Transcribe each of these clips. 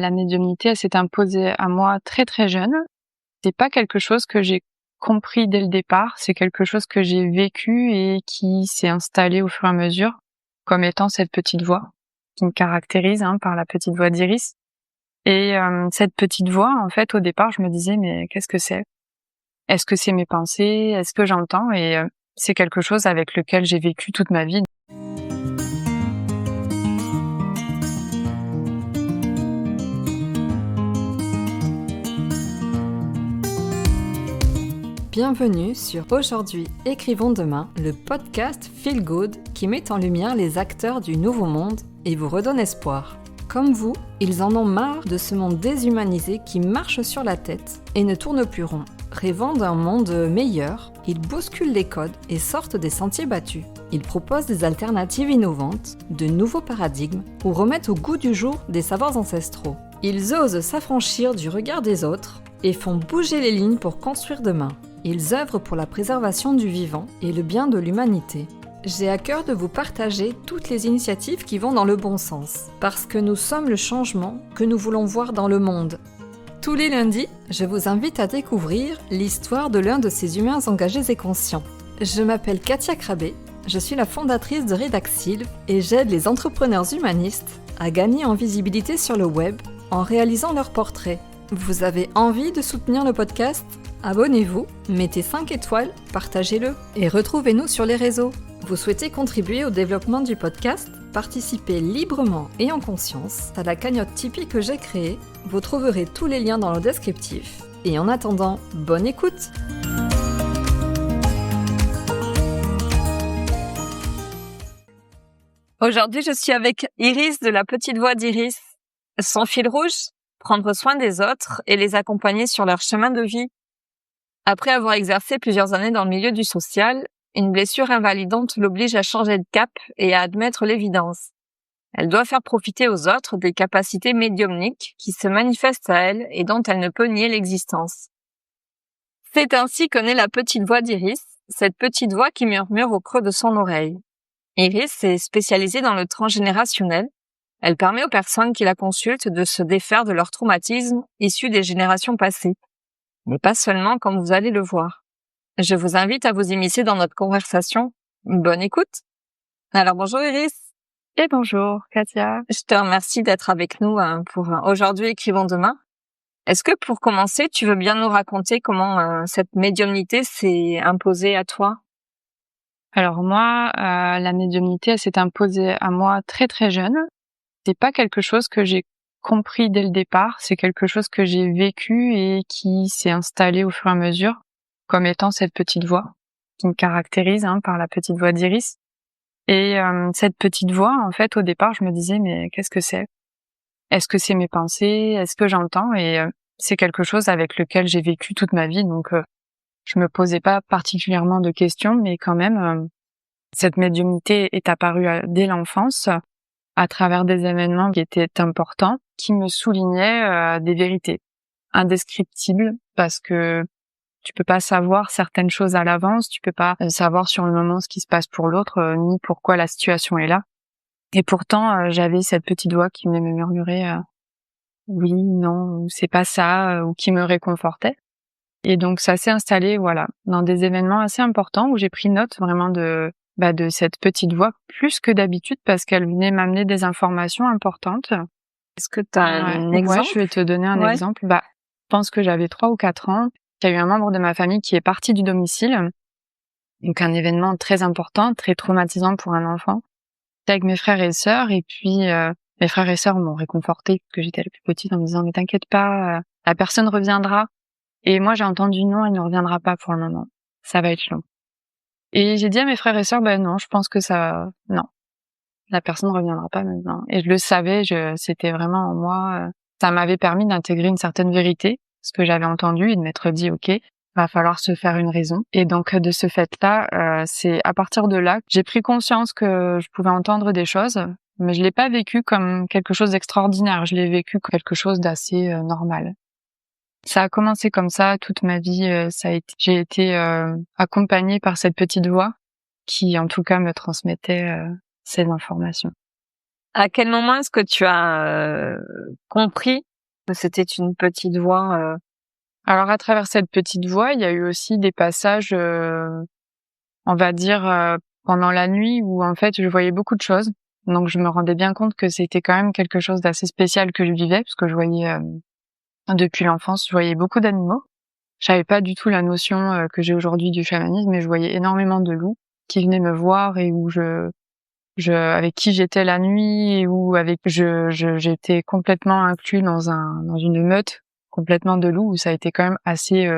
La médiumnité, elle s'est imposée à moi très très jeune. C'est pas quelque chose que j'ai compris dès le départ, c'est quelque chose que j'ai vécu et qui s'est installé au fur et à mesure comme étant cette petite voix qui me caractérise par la petite voix d'Iris. Et cette petite voix, en fait, au départ, je me disais mais qu'est-ce que c'est ? Est-ce que c'est mes pensées ? Est-ce que j'entends ? Et c'est quelque chose avec lequel j'ai vécu toute ma vie. Bienvenue sur Aujourd'hui Écrivons Demain, le podcast Feel Good qui met en lumière les acteurs du nouveau monde et vous redonne espoir. Comme vous, ils en ont marre de ce monde déshumanisé qui marche sur la tête et ne tourne plus rond. Rêvant d'un monde meilleur, ils bousculent les codes et sortent des sentiers battus. Ils proposent des alternatives innovantes, de nouveaux paradigmes ou remettent au goût du jour des savoirs ancestraux. Ils osent s'affranchir du regard des autres et font bouger les lignes pour construire demain. Ils œuvrent pour la préservation du vivant et le bien de l'humanité. J'ai à cœur de vous partager toutes les initiatives qui vont dans le bon sens, parce que nous sommes le changement que nous voulons voir dans le monde. Tous les lundis, je vous invite à découvrir l'histoire de l'un de ces humains engagés et conscients. Je m'appelle Katia Krabbe, je suis la fondatrice de Redaxil et j'aide les entrepreneurs humanistes à gagner en visibilité sur le web en réalisant leurs portraits. Vous avez envie de soutenir le podcast ? Abonnez-vous, mettez 5 étoiles, partagez-le et retrouvez-nous sur les réseaux. Vous souhaitez contribuer au développement du podcast ? Participez librement et en conscience à la cagnotte Tipeee que j'ai créée. Vous trouverez tous les liens dans le descriptif. Et en attendant, bonne écoute ! Aujourd'hui, je suis avec Iris de la petite voix d'Iris. Son fil rouge, prendre soin des autres et les accompagner sur leur chemin de vie. Après avoir exercé plusieurs années dans le milieu du social, une blessure invalidante l'oblige à changer de cap et à admettre l'évidence. Elle doit faire profiter aux autres des capacités médiumniques qui se manifestent à elle et dont elle ne peut nier l'existence. C'est ainsi que naît la petite voix d'Iris, cette petite voix qui murmure au creux de son oreille. Iris est spécialisée dans le transgénérationnel. Elle permet aux personnes qui la consultent de se défaire de leurs traumatismes issus des générations passées. Mais pas seulement, comme vous allez le voir. Je vous invite à vous immiscer dans notre conversation. Bonne écoute. Alors bonjour Iris. Et bonjour Katia. Je te remercie d'être avec nous pour Aujourd'hui Écrivons Demain. Est-ce que pour commencer, tu veux bien nous raconter comment cette médiumnité s'est imposée à toi ? Alors moi, la médiumnité, elle s'est imposée à moi très très jeune. C'est pas quelque chose que j'ai compris dès le départ, c'est quelque chose que j'ai vécu et qui s'est installé au fur et à mesure comme étant cette petite voix qui me caractérise par la petite voix d'Iris. Et cette petite voix, en fait, au départ, je me disais mais qu'est-ce que c'est ? Est-ce que c'est mes pensées ? Est-ce que j'entends ? Et c'est quelque chose avec lequel j'ai vécu toute ma vie, donc je me posais pas particulièrement de questions, mais quand même, cette médiumnité est apparue dès l'enfance à travers des événements qui étaient importants, qui me soulignaient des vérités indescriptibles, parce que tu peux pas savoir certaines choses à l'avance, tu peux pas savoir sur le moment ce qui se passe pour l'autre, ni pourquoi la situation est là. Et pourtant, j'avais cette petite voix qui venait me murmurer oui, non, ou c'est pas ça, ou qui me réconfortait. Et donc ça s'est installé, voilà, dans des événements assez importants où j'ai pris note vraiment de cette petite voix plus que d'habitude parce qu'elle venait m'amener des informations importantes. Est-ce que tu as un exemple ? Ouais, je vais te donner un exemple. Je pense que j'avais 3 ou 4 ans. Il y a eu un membre de ma famille qui est parti du domicile. Donc un événement très important, très traumatisant pour un enfant. J'étais avec mes frères et sœurs et puis mes frères et sœurs m'ont réconfortée parce que j'étais la plus petite en me disant mais t'inquiète pas, la personne reviendra. Et moi j'ai entendu non, elle ne reviendra pas pour le moment. Ça va être long. Et j'ai dit à mes frères et sœurs non, je pense que non. La personne ne reviendra pas maintenant. Et je le savais, c'était vraiment en moi, ça m'avait permis d'intégrer une certaine vérité, ce que j'avais entendu et de m'être dit OK, va falloir se faire une raison. Et donc de ce fait-là, c'est à partir de là que j'ai pris conscience que je pouvais entendre des choses, mais je l'ai pas vécu comme quelque chose d'extraordinaire, je l'ai vécu comme quelque chose d'assez normal. Ça a commencé comme ça toute ma vie, j'ai été accompagnée par cette petite voix qui en tout cas me transmettait ces informations. À quel moment est-ce que tu as compris C'était une petite voix. Alors à travers cette petite voix, il y a eu aussi des passages, on va dire, pendant la nuit où en fait je voyais beaucoup de choses. Donc je me rendais bien compte que c'était quand même quelque chose d'assez spécial que je vivais, parce que je voyais, depuis l'enfance, je voyais beaucoup d'animaux. J'avais pas du tout la notion, que j'ai aujourd'hui du chamanisme, mais je voyais énormément de loups qui venaient me voir et où avec qui j'étais la nuit et où j'étais complètement inclus dans une meute complètement de loups, où ça a été quand même assez,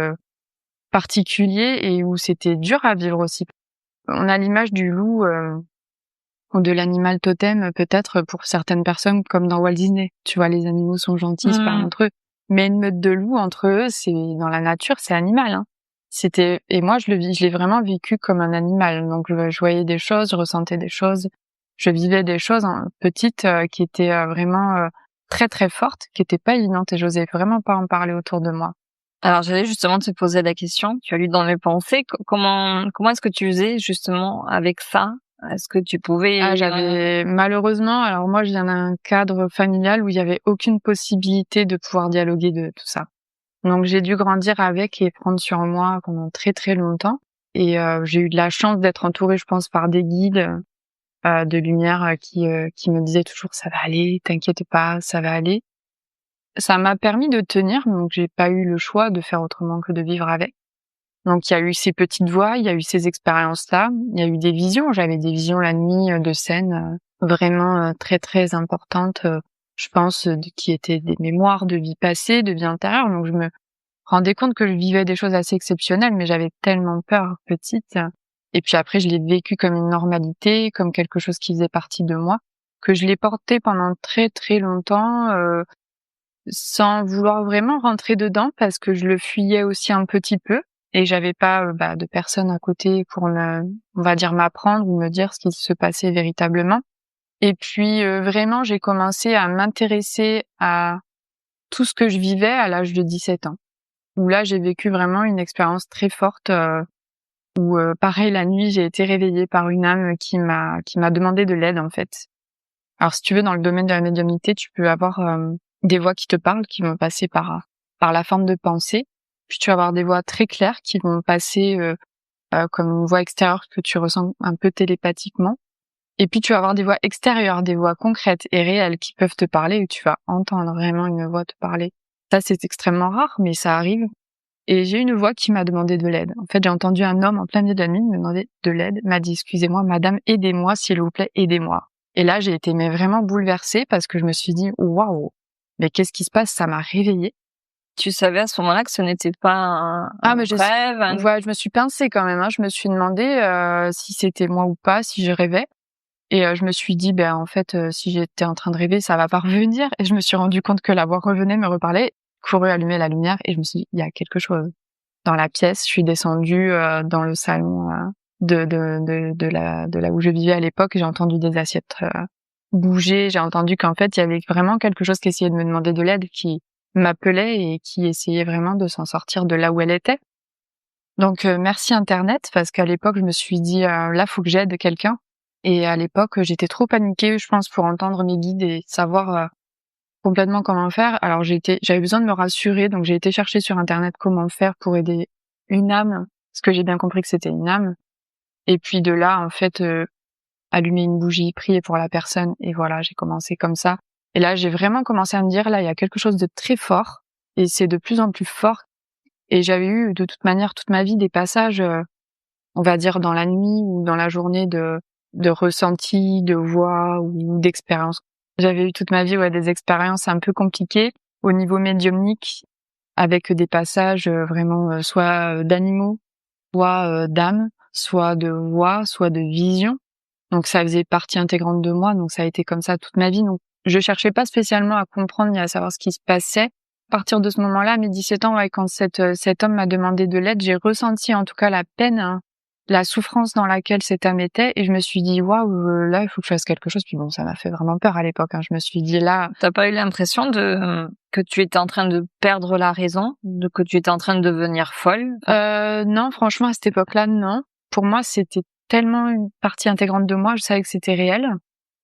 particulier et où c'était dur à vivre aussi. On a l'image du loup, ou de l'animal totem, peut-être pour certaines personnes comme dans Walt Disney. Tu vois, les animaux sont gentils, ils se parlent entre eux. Mais une meute de loups entre eux, c'est dans la nature, c'est animal, hein. Et moi je l'ai vraiment vécu comme un animal. Donc je voyais des choses, je ressentais des choses, je vivais des choses petites, qui étaient vraiment très très fortes, qui étaient pas évidentes et j'osais vraiment pas en parler autour de moi. Alors j'allais justement te poser la question, tu as lu dans mes pensées, comment est-ce que tu faisais justement avec ça? Est-ce que tu pouvais J'avais malheureusement, alors moi je viens d'un cadre familial où il y avait aucune possibilité de pouvoir dialoguer de tout ça. Donc j'ai dû grandir avec et prendre sur moi pendant très très longtemps. Et j'ai eu de la chance d'être entourée, je pense, par des guides de lumière qui me disaient toujours ça va aller, t'inquiète pas, ça va aller. Ça m'a permis de tenir, donc j'ai pas eu le choix de faire autrement que de vivre avec. Donc il y a eu ces petites voix, il y a eu ces expériences-là, il y a eu des visions. J'avais des visions la nuit de scènes vraiment très très importantes, je pense, qui étaient des mémoires de vie passée, de vie antérieure. Donc je me rendais compte que je vivais des choses assez exceptionnelles, mais j'avais tellement peur petite. Et puis après, je l'ai vécu comme une normalité, comme quelque chose qui faisait partie de moi, que je l'ai porté pendant très très longtemps, sans vouloir vraiment rentrer dedans, parce que je le fuyais aussi un petit peu et j'avais pas de personnes à côté pour on va dire m'apprendre ou me dire ce qui se passait véritablement. Et puis vraiment, j'ai commencé à m'intéresser à tout ce que je vivais à l'âge de 17 ans. Où là, j'ai vécu vraiment une expérience très forte, où pareil, la nuit, j'ai été réveillée par une âme qui m'a demandé de l'aide, en fait. Alors, si tu veux, dans le domaine de la médiumnité, tu peux avoir des voix qui te parlent, qui vont passer par la forme de pensée. Puis tu vas avoir des voix très claires qui vont passer comme une voix extérieure que tu ressens un peu télépathiquement. Et puis tu vas avoir des voix extérieures, des voix concrètes et réelles qui peuvent te parler, où tu vas entendre vraiment une voix te parler. Ça, c'est extrêmement rare, mais ça arrive. Et j'ai une voix qui m'a demandé de l'aide. En fait, j'ai entendu un homme en plein milieu de la nuit me demander de l'aide, m'a dit: «Excusez-moi madame, aidez-moi s'il vous plaît, aidez-moi». Et là, j'ai été vraiment bouleversée parce que je me suis dit: «Waouh, mais qu'est-ce qui se passe?» Ça m'a réveillée. Tu savais à ce moment-là que ce n'était pas un Mais rêve? ouais, je me suis pincée quand même, hein. Je me suis demandé si c'était moi ou pas, si je rêvais. Et je me suis dit: «Ben, en fait, si j'étais en train de rêver, ça va pas revenir». Et je me suis rendu compte que la voix revenait, me reparlait, couru allumer la lumière et je me suis dit: «Il y a quelque chose». Dans la pièce, je suis descendue dans le salon de là où je vivais à l'époque. J'ai entendu des assiettes bouger. J'ai entendu qu'en fait, il y avait vraiment quelque chose qui essayait de me demander de l'aide, qui m'appelait et qui essayait vraiment de s'en sortir de là où elle était. Donc merci internet, parce qu'à l'époque, je me suis dit: «Là, faut que j'aide quelqu'un». Et à l'époque, j'étais trop paniquée, je pense, pour entendre mes guides et savoir complètement comment faire. Alors j'avais besoin de me rassurer, donc j'ai été chercher sur internet comment faire pour aider une âme, parce que j'ai bien compris que c'était une âme. Et puis de là, en fait, allumer une bougie, prier pour la personne, et voilà, j'ai commencé comme ça. Et là, j'ai vraiment commencé à me dire: «Là, il y a quelque chose de très fort et c'est de plus en plus fort». Et j'avais eu de toute manière toute ma vie des passages, on va dire dans la nuit ou dans la journée, de ressentis, de voix ou d'expériences. J'avais eu toute ma vie, ouais, des expériences un peu compliquées au niveau médiumnique, avec des passages vraiment soit d'animaux, soit d'âmes, soit de voix, soit de visions. Donc ça faisait partie intégrante de moi, donc ça a été comme ça toute ma vie. Donc je cherchais pas spécialement à comprendre ni à savoir ce qui se passait. À partir de ce moment-là, à mes 17 ans, ouais, quand cet homme m'a demandé de l'aide, j'ai ressenti en tout cas la peine, hein, la souffrance dans laquelle cet homme était, et je me suis dit: «Waouh, là, il faut que je fasse quelque chose». Puis bon, ça m'a fait vraiment peur à l'époque, hein. Je me suis dit là. T'as pas eu l'impression que tu étais en train de perdre la raison, que tu étais en train de devenir folle? Non, franchement, à cette époque-là, non. Pour moi, c'était tellement une partie intégrante de moi, je savais que c'était réel.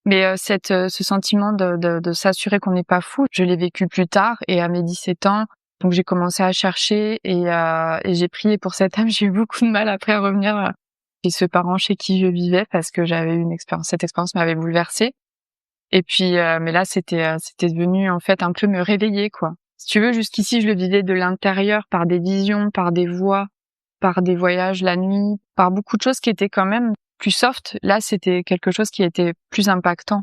Mais ce sentiment de s'assurer qu'on n'est pas fou, je l'ai vécu plus tard et à mes 17 ans. Donc j'ai commencé à chercher et j'ai prié pour cette âme. J'ai eu beaucoup de mal après à revenir chez ce parent chez qui je vivais parce que j'avais eu cette expérience m'avait bouleversée. Et puis mais là c'était devenu en fait un peu me réveiller quoi. Si tu veux, jusqu'ici je le vivais de l'intérieur par des visions, par des voix, par des voyages la nuit, par beaucoup de choses qui étaient quand même plus soft. Là, c'était quelque chose qui était plus impactant.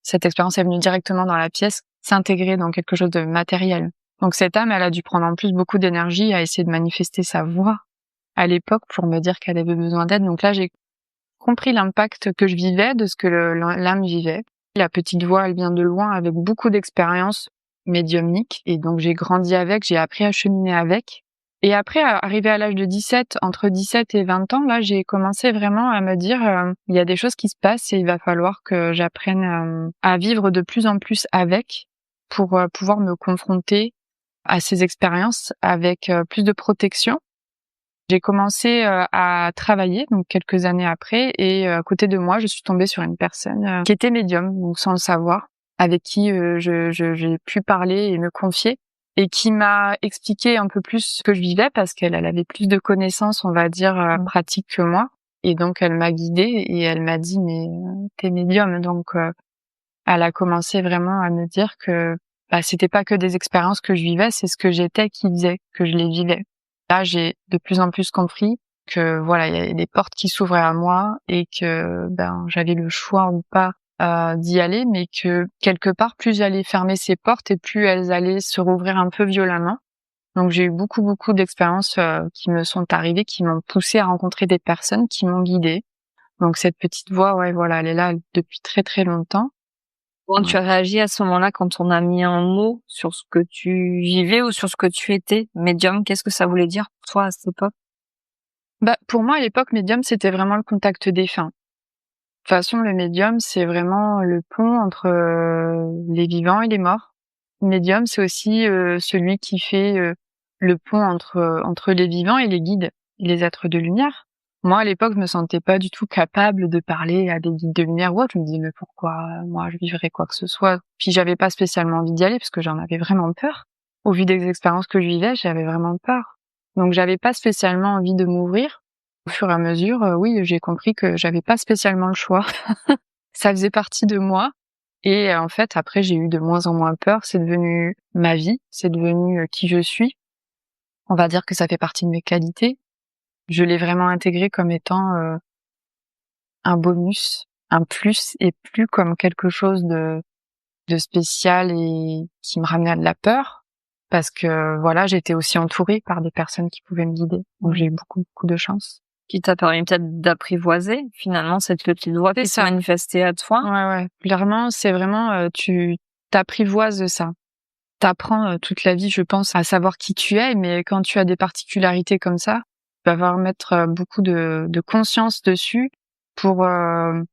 Cette expérience est venue directement dans la pièce, s'intégrer dans quelque chose de matériel. Donc cette âme, elle a dû prendre en plus beaucoup d'énergie à essayer de manifester sa voix à l'époque pour me dire qu'elle avait besoin d'aide. Donc là, j'ai compris l'impact que je vivais de ce que l'âme vivait. La petite voix, elle vient de loin avec beaucoup d'expériences médiumniques et donc j'ai grandi avec, j'ai appris à cheminer avec. Et après, arrivé à l'âge de 17, entre 17 et 20 ans, là, j'ai commencé vraiment à me dire, il y a des choses qui se passent et il va falloir que j'apprenne à vivre de plus en plus avec pour pouvoir me confronter à ces expériences avec plus de protection. J'ai commencé à travailler, donc quelques années après, et à côté de moi, je suis tombée sur une personne qui était médium, donc sans le savoir, avec qui j'ai pu parler et me confier. Et qui m'a expliqué un peu plus ce que je vivais parce qu'elle avait plus de connaissances, on va dire, pratiques que moi. Et donc, elle m'a guidée et elle m'a dit, mais t'es médium. Donc, elle a commencé vraiment à me dire que c'était pas que des expériences que je vivais, c'est ce que j'étais qui faisait que je les vivais. Là, j'ai de plus en plus compris que voilà, il y a des portes qui s'ouvraient à moi et que j'avais le choix ou pas d'y aller, mais que quelque part, plus j'allais fermer ces portes et plus elles allaient se rouvrir un peu violemment. Donc j'ai eu beaucoup d'expériences qui me sont arrivées, qui m'ont poussée à rencontrer des personnes qui m'ont guidée. Donc cette petite voix, ouais, voilà, elle est là depuis très très longtemps. Comment tu as réagi à ce moment-là quand on a mis un mot sur ce que tu vivais ou sur ce que tu étais médium? Qu'est-ce que ça voulait dire pour toi à cette époque? Pour moi, à l'époque, médium, c'était vraiment le contact défunt. De toute façon, le médium, c'est vraiment le pont entre les vivants et les morts. Le médium, c'est aussi celui qui fait le pont entre les vivants et les guides, et les êtres de lumière. Moi, à l'époque, je me sentais pas du tout capable de parler à des guides de lumière ou autre. Je me disais, mais pourquoi moi, je vivrais quoi que ce soit? Puis j'avais pas spécialement envie d'y aller parce que j'en avais vraiment peur. Au vu des expériences que je vivais, j'avais vraiment peur. Donc, j'avais pas spécialement envie de m'ouvrir. Au fur et à mesure, oui, j'ai compris que j'avais pas spécialement le choix. Ça faisait partie de moi. Et en fait, après, j'ai eu de moins en moins peur. C'est devenu ma vie. C'est devenu qui je suis. On va dire que ça fait partie de mes qualités. Je l'ai vraiment intégré comme étant un bonus, un plus, et plus comme quelque chose de spécial et qui me ramenait à de la peur. Parce que voilà, j'étais aussi entourée par des personnes qui pouvaient me guider. Donc j'ai eu beaucoup de chance. Qui t'a permis peut-être d'apprivoiser finalement cette petite voix qui s'est manifestée à toi. Ouais. Clairement, c'est vraiment tu t'apprivoises ça. T'apprends toute la vie, je pense, à savoir qui tu es, mais quand tu as des particularités comme ça, tu vas falloir mettre beaucoup de conscience dessus pour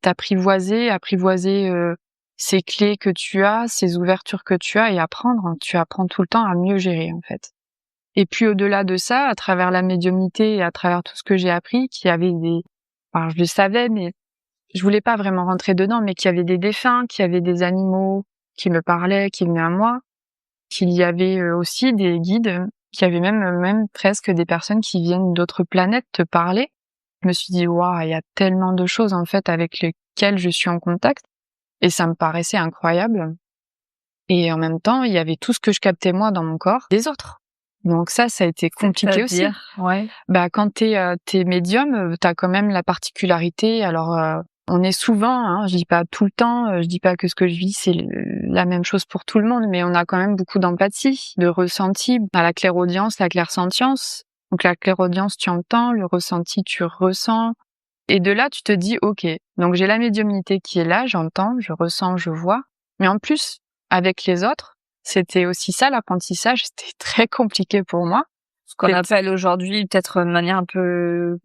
apprivoiser ces clés que tu as, ces ouvertures que tu as et apprendre. Tu apprends tout le temps à mieux gérer en fait. Et puis au-delà de ça, à travers la médiumnité et à travers tout ce que j'ai appris, qu'il y avait je le savais, mais je voulais pas vraiment rentrer dedans, mais qu'il y avait des défunts, qu'il y avait des animaux qui me parlaient, qui venaient à moi, qu'il y avait aussi des guides, qu'il y avait même presque des personnes qui viennent d'autres planètes te parler. Je me suis dit, waouh, il y a tellement de choses en fait avec lesquelles je suis en contact, et ça me paraissait incroyable. Et en même temps, il y avait tout ce que je captais moi dans mon corps des autres. Donc ça a été compliqué aussi. Ouais. Quand t'es médium, t'as quand même la particularité. Alors, on est souvent, je dis pas tout le temps, je dis pas que ce que je vis c'est la même chose pour tout le monde, mais on a quand même beaucoup d'empathie, de ressenti. À la clairaudience, la clairsentience. Donc la clairaudience, tu entends, le ressenti, tu ressens. Et de là, tu te dis, ok, donc j'ai la médiumnité qui est là, j'entends, je ressens, je vois. Mais en plus, avec les autres, c'était aussi ça l'apprentissage, c'était très compliqué pour moi. Ce qu'on appelle aujourd'hui peut-être de manière un peu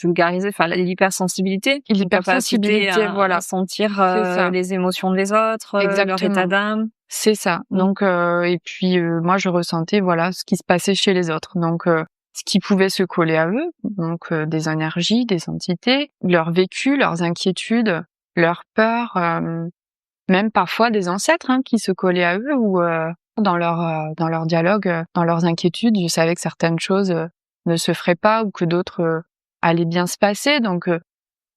vulgarisée, l'hypersensibilité. L'hypersensibilité, voilà. À sentir les émotions des autres, leur état d'âme. C'est ça. Donc et puis moi je ressentais voilà ce qui se passait chez les autres. Donc ce qui pouvait se coller à eux, donc des énergies, des entités, leur vécu, leurs inquiétudes, leurs peurs, même parfois des ancêtres qui se collaient à eux ou dans leur dialogue, dans leurs inquiétudes, je savais que certaines choses ne se feraient pas ou que d'autres allaient bien se passer. Donc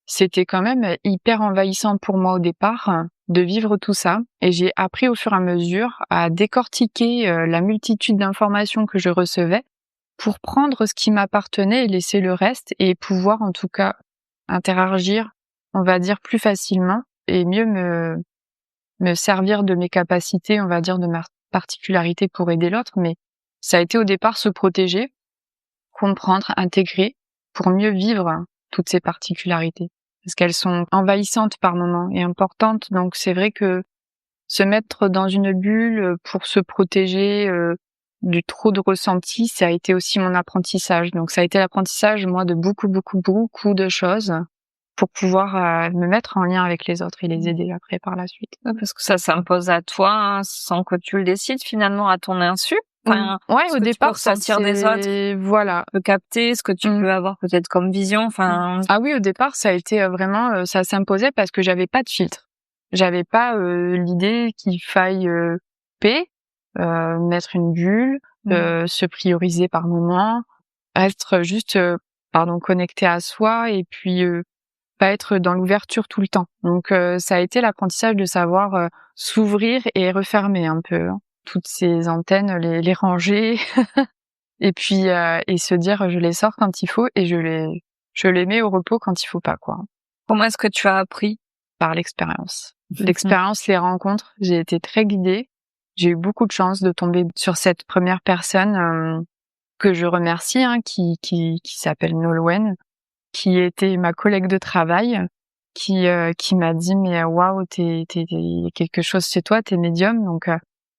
c'était quand même hyper envahissant pour moi au départ de vivre tout ça. Et j'ai appris au fur et à mesure à décortiquer la multitude d'informations que je recevais pour prendre ce qui m'appartenait et laisser le reste et pouvoir en tout cas interagir, on va dire, plus facilement et mieux me servir de mes capacités, on va dire, de ma particularité pour aider l'autre. Mais ça a été au départ se protéger, comprendre, intégrer pour mieux vivre toutes ces particularités. Parce qu'elles sont envahissantes par moments et importantes. Donc c'est vrai que se mettre dans une bulle pour se protéger du trop de ressenti, ça a été aussi mon apprentissage. Donc ça a été l'apprentissage, moi, de beaucoup de choses pour pouvoir me mettre en lien avec les autres et les aider après par la suite. Ouais, parce que ça s'impose à toi, sans que tu le décides finalement à ton insu. Enfin, ouais, au départ, ça tire des autres. Voilà. Tu peux capter ce que tu peux avoir peut-être comme vision. Enfin. Ah oui, au départ, ça a été vraiment, ça s'imposait parce que j'avais pas de filtre. J'avais pas l'idée qu'il faille mettre une bulle, se prioriser par moment, être juste, connecté à soi et puis pas être dans l'ouverture tout le temps. Donc ça a été l'apprentissage de savoir s'ouvrir et refermer un peu toutes ces antennes, les ranger et puis et se dire je les sors quand il faut et je les mets au repos quand il faut pas, quoi. Comment est-ce que tu as appris? Par l'expérience. L'expérience, les rencontres, j'ai été très guidée. J'ai eu beaucoup de chance de tomber sur cette première personne que je remercie, qui s'appelle Nolwenn, qui était ma collègue de travail, qui m'a dit mais waouh, t'es quelque chose chez toi, t'es médium. Donc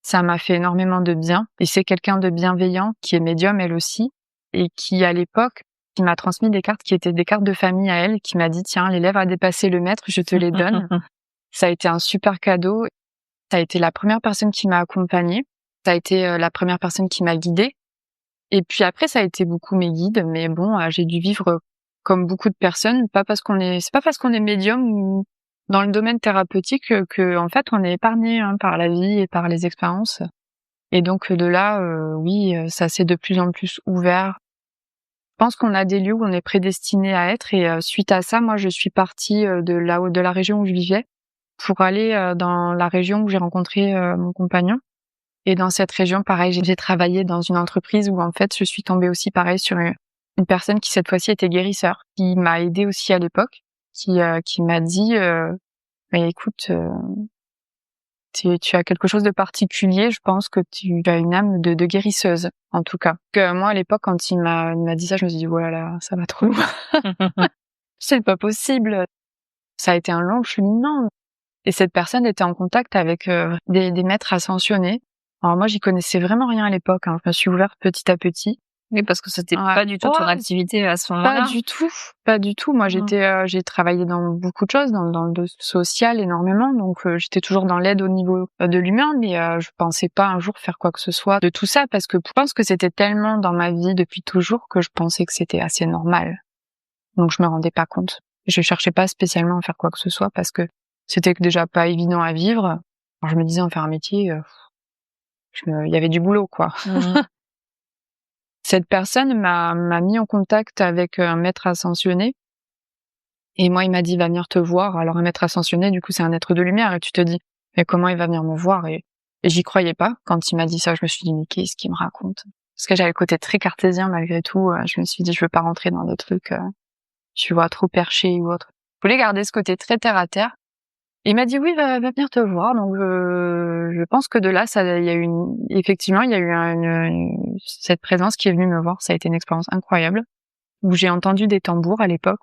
ça m'a fait énormément de bien. Et c'est quelqu'un de bienveillant qui est médium elle aussi et qui à l'époque qui m'a transmis des cartes qui étaient des cartes de famille à elle, qui m'a dit tiens, l'élève a dépassé le maître, je te les donne. Ça a été un super cadeau. Ça a été la première personne qui m'a accompagnée. Ça a été la première personne qui m'a guidée. Et puis après, ça a été beaucoup mes guides. Mais bon, j'ai dû vivre comme beaucoup de personnes. C'est pas parce qu'on est médium ou dans le domaine thérapeutique que en fait, on est épargné par la vie et par les expériences. Et donc de là, oui, ça s'est de plus en plus ouvert. Je pense qu'on a des lieux où on est prédestiné à être. Et suite à ça, moi, je suis partie de la région où je vivais pour aller dans la région où j'ai rencontré mon compagnon. Et dans cette région, pareil, j'ai travaillé dans une entreprise où en fait, je suis tombée aussi pareil sur une personne qui cette fois-ci était guérisseur, qui m'a aidée aussi à l'époque, qui m'a dit mais écoute, tu as quelque chose de particulier, je pense que tu as une âme de guérisseuse en tout cas. Que moi à l'époque quand il m'a dit ça, je me suis dit voilà, ça va trop loin. C'est pas possible. Ça a été un long cheminement. Et cette personne était en contact avec des maîtres ascensionnés. Alors moi, j'y connaissais vraiment rien à l'époque. Je me suis ouverte petit à petit. Oui, parce que c'était pas du tout ton activité à ce moment-là. Pas du tout. Moi, j'ai travaillé dans beaucoup de choses, dans le social énormément. Donc, j'étais toujours dans l'aide au niveau de l'humain, mais je pensais pas un jour faire quoi que ce soit de tout ça, parce que je pense que c'était tellement dans ma vie depuis toujours que je pensais que c'était assez normal. Donc, je me rendais pas compte. Je cherchais pas spécialement à faire quoi que ce soit parce que c'était déjà pas évident à vivre. Alors, je me disais en faire un métier, il y avait du boulot, quoi. Cette personne m'a mis en contact avec un maître ascensionné. Et moi, il m'a dit, il va venir te voir. Alors, un maître ascensionné, du coup, c'est un être de lumière. Et tu te dis, mais comment il va venir me voir? Et j'y croyais pas. Quand il m'a dit ça, je me suis dit, mais qu'est-ce qu'il me raconte? Parce que j'avais le côté très cartésien, malgré tout. Je me suis dit, je veux pas rentrer dans des trucs, tu vois, trop perchés ou autre. Je voulais garder ce côté très terre à terre. Il m'a dit oui, va venir te voir. Donc je pense que de là, il y a eu effectivement, il y a eu cette présence qui est venue me voir. Ça a été une expérience incroyable où j'ai entendu des tambours à l'époque.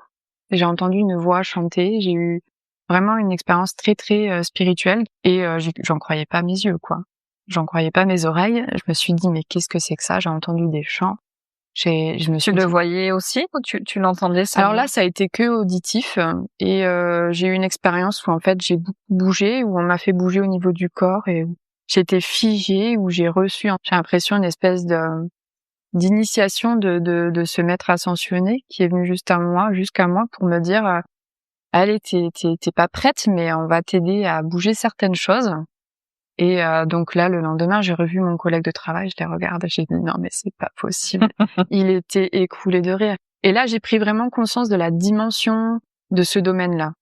J'ai entendu une voix chanter. J'ai eu vraiment une expérience très très spirituelle et j'en croyais pas mes yeux, quoi. J'en croyais pas mes oreilles. Je me suis dit mais qu'est-ce que c'est que ça? J'ai entendu des chants. Tu le voyais aussi ou tu l'entendais ça? Alors là, ça a été que auditif et j'ai eu une expérience où en fait j'ai beaucoup bougé, où on m'a fait bouger au niveau du corps et j'étais figée, où j'ai reçu, j'ai l'impression, une espèce d'initiation de ce maître ascensionné qui est venu jusqu'à moi pour me dire allez, t'es pas prête, mais on va t'aider à bouger certaines choses. Et donc là, le lendemain, j'ai revu mon collègue de travail, je l'ai regardé, j'ai dit non mais c'est pas possible. Il était écoulé de rire. Et là, j'ai pris vraiment conscience de la dimension de ce domaine-là.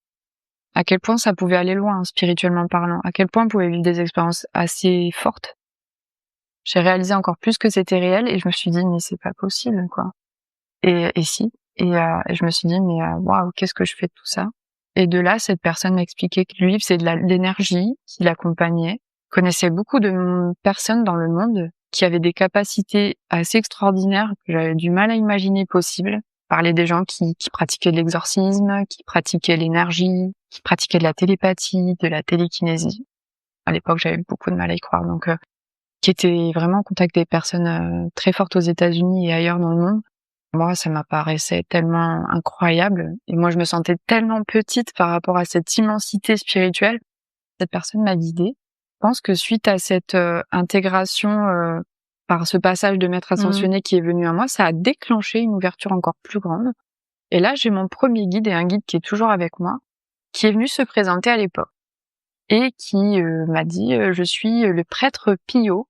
À quel point ça pouvait aller loin, spirituellement parlant. À quel point on pouvait vivre des expériences assez fortes. J'ai réalisé encore plus que c'était réel et je me suis dit mais c'est pas possible quoi. Et si. Et je me suis dit mais waouh, qu'est-ce que je fais de tout ça? Et de là, cette personne m'a expliqué que lui, c'est de l'énergie qui l'accompagnait. Connaissait beaucoup de personnes dans le monde qui avaient des capacités assez extraordinaires que j'avais du mal à imaginer possibles. Parler des gens qui pratiquaient de l'exorcisme, qui pratiquaient l'énergie, qui pratiquaient de la télépathie, de la télékinésie. À l'époque, j'avais beaucoup de mal à y croire, donc qui étaient vraiment en contact des personnes très fortes aux États-Unis et ailleurs dans le monde. Moi, ça m'apparaissait tellement incroyable et moi, je me sentais tellement petite par rapport à cette immensité spirituelle. Cette personne m'a guidée. Je pense que suite à cette intégration par ce passage de maître ascensionné qui est venu à moi, ça a déclenché une ouverture encore plus grande. Et là, j'ai mon premier guide et un guide qui est toujours avec moi, qui est venu se présenter à l'époque et qui m'a dit je suis le prêtre Pio.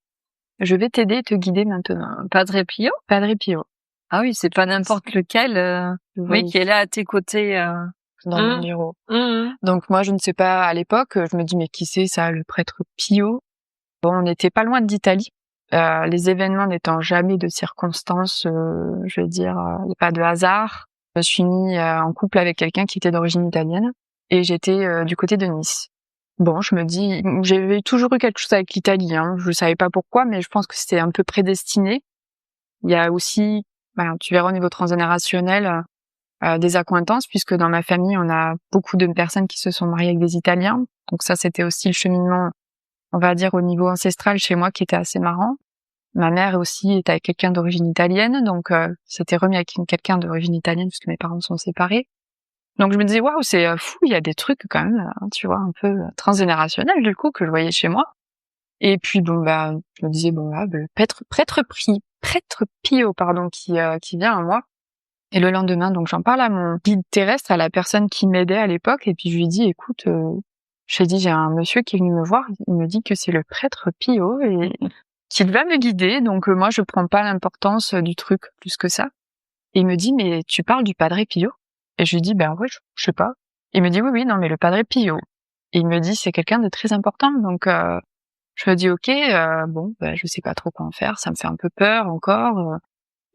Je vais t'aider et te guider maintenant. Padre Pio? Padre Pio. Ah oui, c'est pas n'importe lequel, oui, qui est là à tes côtés. Dans mon bureau. Donc moi, je ne sais pas, à l'époque, je me dis, mais qui c'est ça, le prêtre Pio? Bon, on n'était pas loin d'Italie. Les événements n'étant jamais de circonstances, je veux dire, il n'y a pas de hasard. Je me suis mis en couple avec quelqu'un qui était d'origine italienne et j'étais du côté de Nice. Bon, je me dis, j'avais toujours eu quelque chose avec l'Italie, hein. Je savais pas pourquoi, mais je pense que c'était un peu prédestiné. Il y a aussi, tu verras au niveau transgénérationnel, des accointances, puisque dans ma famille, on a beaucoup de personnes qui se sont mariées avec des Italiens. Donc ça, c'était aussi le cheminement, on va dire, au niveau ancestral chez moi, qui était assez marrant. Ma mère aussi est avec quelqu'un d'origine italienne, donc c'était remis avec quelqu'un d'origine italienne, puisque mes parents sont séparés. Donc je me disais, waouh, c'est fou, il y a des trucs quand même, tu vois, un peu transgénérationnels, du coup, que je voyais chez moi. Et puis, bon, je me disais, bon, le prêtre Pio, pardon, qui vient à moi. Et le lendemain, donc j'en parle à mon guide terrestre, à la personne qui m'aidait à l'époque, et puis je lui dis, écoute, j'ai un monsieur qui est venu me voir, il me dit que c'est le prêtre Pio et qu'il va me guider, donc moi je prends pas l'importance du truc plus que ça. Et il me dit, mais tu parles du Padre Pio? Et je lui dis, ben ouais, je sais pas. Il me dit, oui, non, mais le Padre Pio. Et il me dit, c'est quelqu'un de très important, donc je me dis, ok, je sais pas trop quoi en faire, ça me fait un peu peur encore.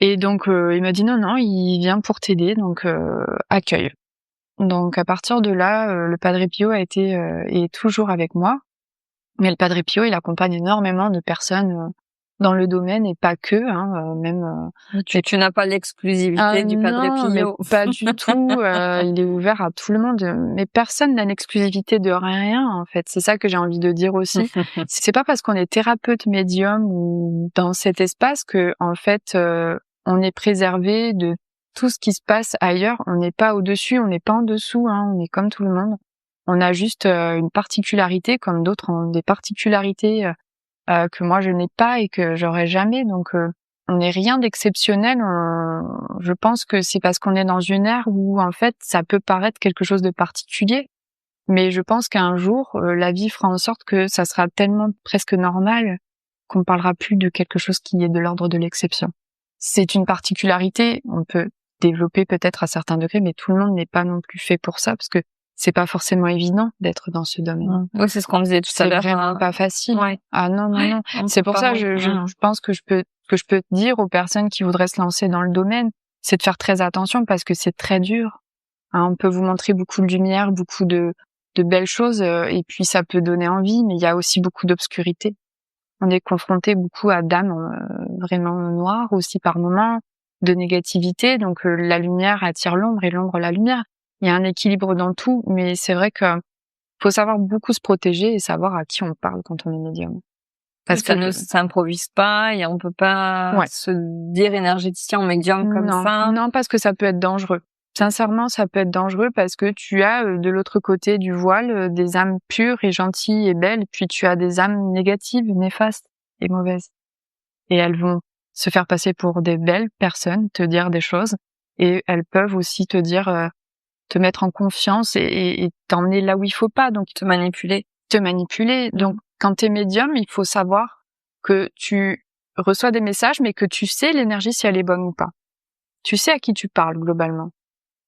Et donc il m'a dit non, il vient pour t'aider, donc accueille. Donc à partir de là, le Padre Pio est toujours avec moi. Mais le Padre Pio, il accompagne énormément de personnes dans le domaine et pas que, même. Tu n'as pas l'exclusivité du Padre Pio. Non, mais pas du tout. Il est ouvert à tout le monde. Mais personne n'a l'exclusivité de rien, en fait. C'est ça que j'ai envie de dire aussi. C'est pas parce qu'on est thérapeute médium ou dans cet espace que, en fait, on est préservé de tout ce qui se passe ailleurs. On n'est pas au-dessus, on n'est pas en dessous, on est comme tout le monde. On a juste une particularité, comme d'autres ont des particularités que moi je n'ai pas et que j'aurai jamais. Donc on n'est rien d'exceptionnel. Je pense que c'est parce qu'on est dans une ère où en fait ça peut paraître quelque chose de particulier, mais je pense qu'un jour la vie fera en sorte que ça sera tellement presque normal qu'on ne parlera plus de quelque chose qui est de l'ordre de l'exception. C'est une particularité, on peut développer peut-être à certains degrés, mais tout le monde n'est pas non plus fait pour ça, parce que c'est pas forcément évident d'être dans ce domaine. Oui, c'est ce qu'on disait tout à l'heure. C'est vraiment pas facile. Ouais. Ah non. C'est pour ça que je pense que je peux dire aux personnes qui voudraient se lancer dans le domaine, c'est de faire très attention parce que c'est très dur. On peut vous montrer beaucoup de lumière, beaucoup de belles choses, et puis ça peut donner envie, mais il y a aussi beaucoup d'obscurité. On est confronté beaucoup à d'âmes vraiment noires aussi par moments, de négativité, donc la lumière attire l'ombre et l'ombre la lumière. Il y a un équilibre dans tout, mais c'est vrai que faut savoir beaucoup se protéger et savoir à qui on parle quand on est médium. Parce que ça ne s'improvise pas et on peut pas se dire énergéticien ou médium comme ça. Non, parce que ça peut être dangereux. Sincèrement, ça peut être dangereux parce que tu as de l'autre côté du voile des âmes pures et gentilles et belles, puis tu as des âmes négatives, néfastes et mauvaises. Et elles vont se faire passer pour des belles personnes, te dire des choses, et elles peuvent aussi te dire te mettre en confiance et t'emmener là où il faut pas. Donc Te manipuler. Donc quand t'es médium, il faut savoir que tu reçois des messages, mais que tu sais l'énergie si elle est bonne ou pas. Tu sais à qui tu parles globalement.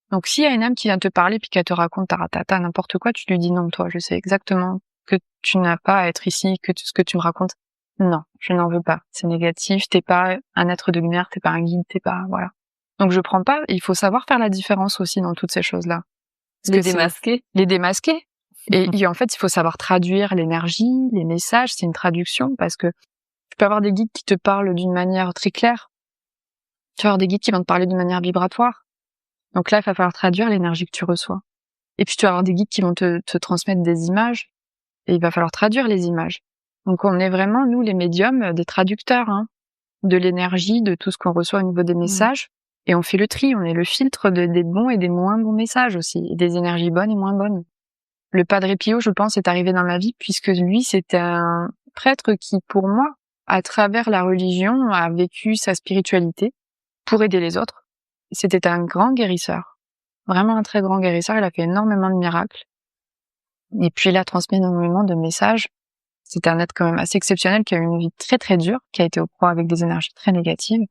Donc s'il y a une âme qui vient te parler puis qu'elle te raconte taratata n'importe quoi, tu lui dis non, toi, je sais exactement que tu n'as pas à être ici, que ce que tu me racontes, non, je n'en veux pas. C'est négatif, t'es pas un être de lumière, t'es pas un guide, t'es pas, voilà. Donc je prends pas, il faut savoir faire la différence aussi dans toutes ces choses-là. Les démasquer. Les démasquer. Et en fait, il faut savoir traduire l'énergie, les messages, c'est une traduction parce que tu peux avoir des guides qui te parlent d'une manière très claire. Tu vas avoir des guides qui vont te parler d'une manière vibratoire. Donc là, il va falloir traduire l'énergie que tu reçois. Et puis tu vas avoir des guides qui vont te transmettre des images et il va falloir traduire les images. Donc on est vraiment, nous, les médiums, des traducteurs de l'énergie, de tout ce qu'on reçoit au niveau des messages. Et on fait le tri, on est le filtre des bons et des moins bons messages aussi, et des énergies bonnes et moins bonnes. Le Padre Pio, je pense, est arrivé dans ma vie puisque lui, c'était un prêtre qui, pour moi, à travers la religion, a vécu sa spiritualité pour aider les autres. C'était un grand guérisseur, vraiment un très grand guérisseur. Il a fait énormément de miracles. Et puis, il a transmis énormément de messages. C'était un être quand même assez exceptionnel qui a eu une vie très très dure, qui a été au proie avec des énergies très négatives.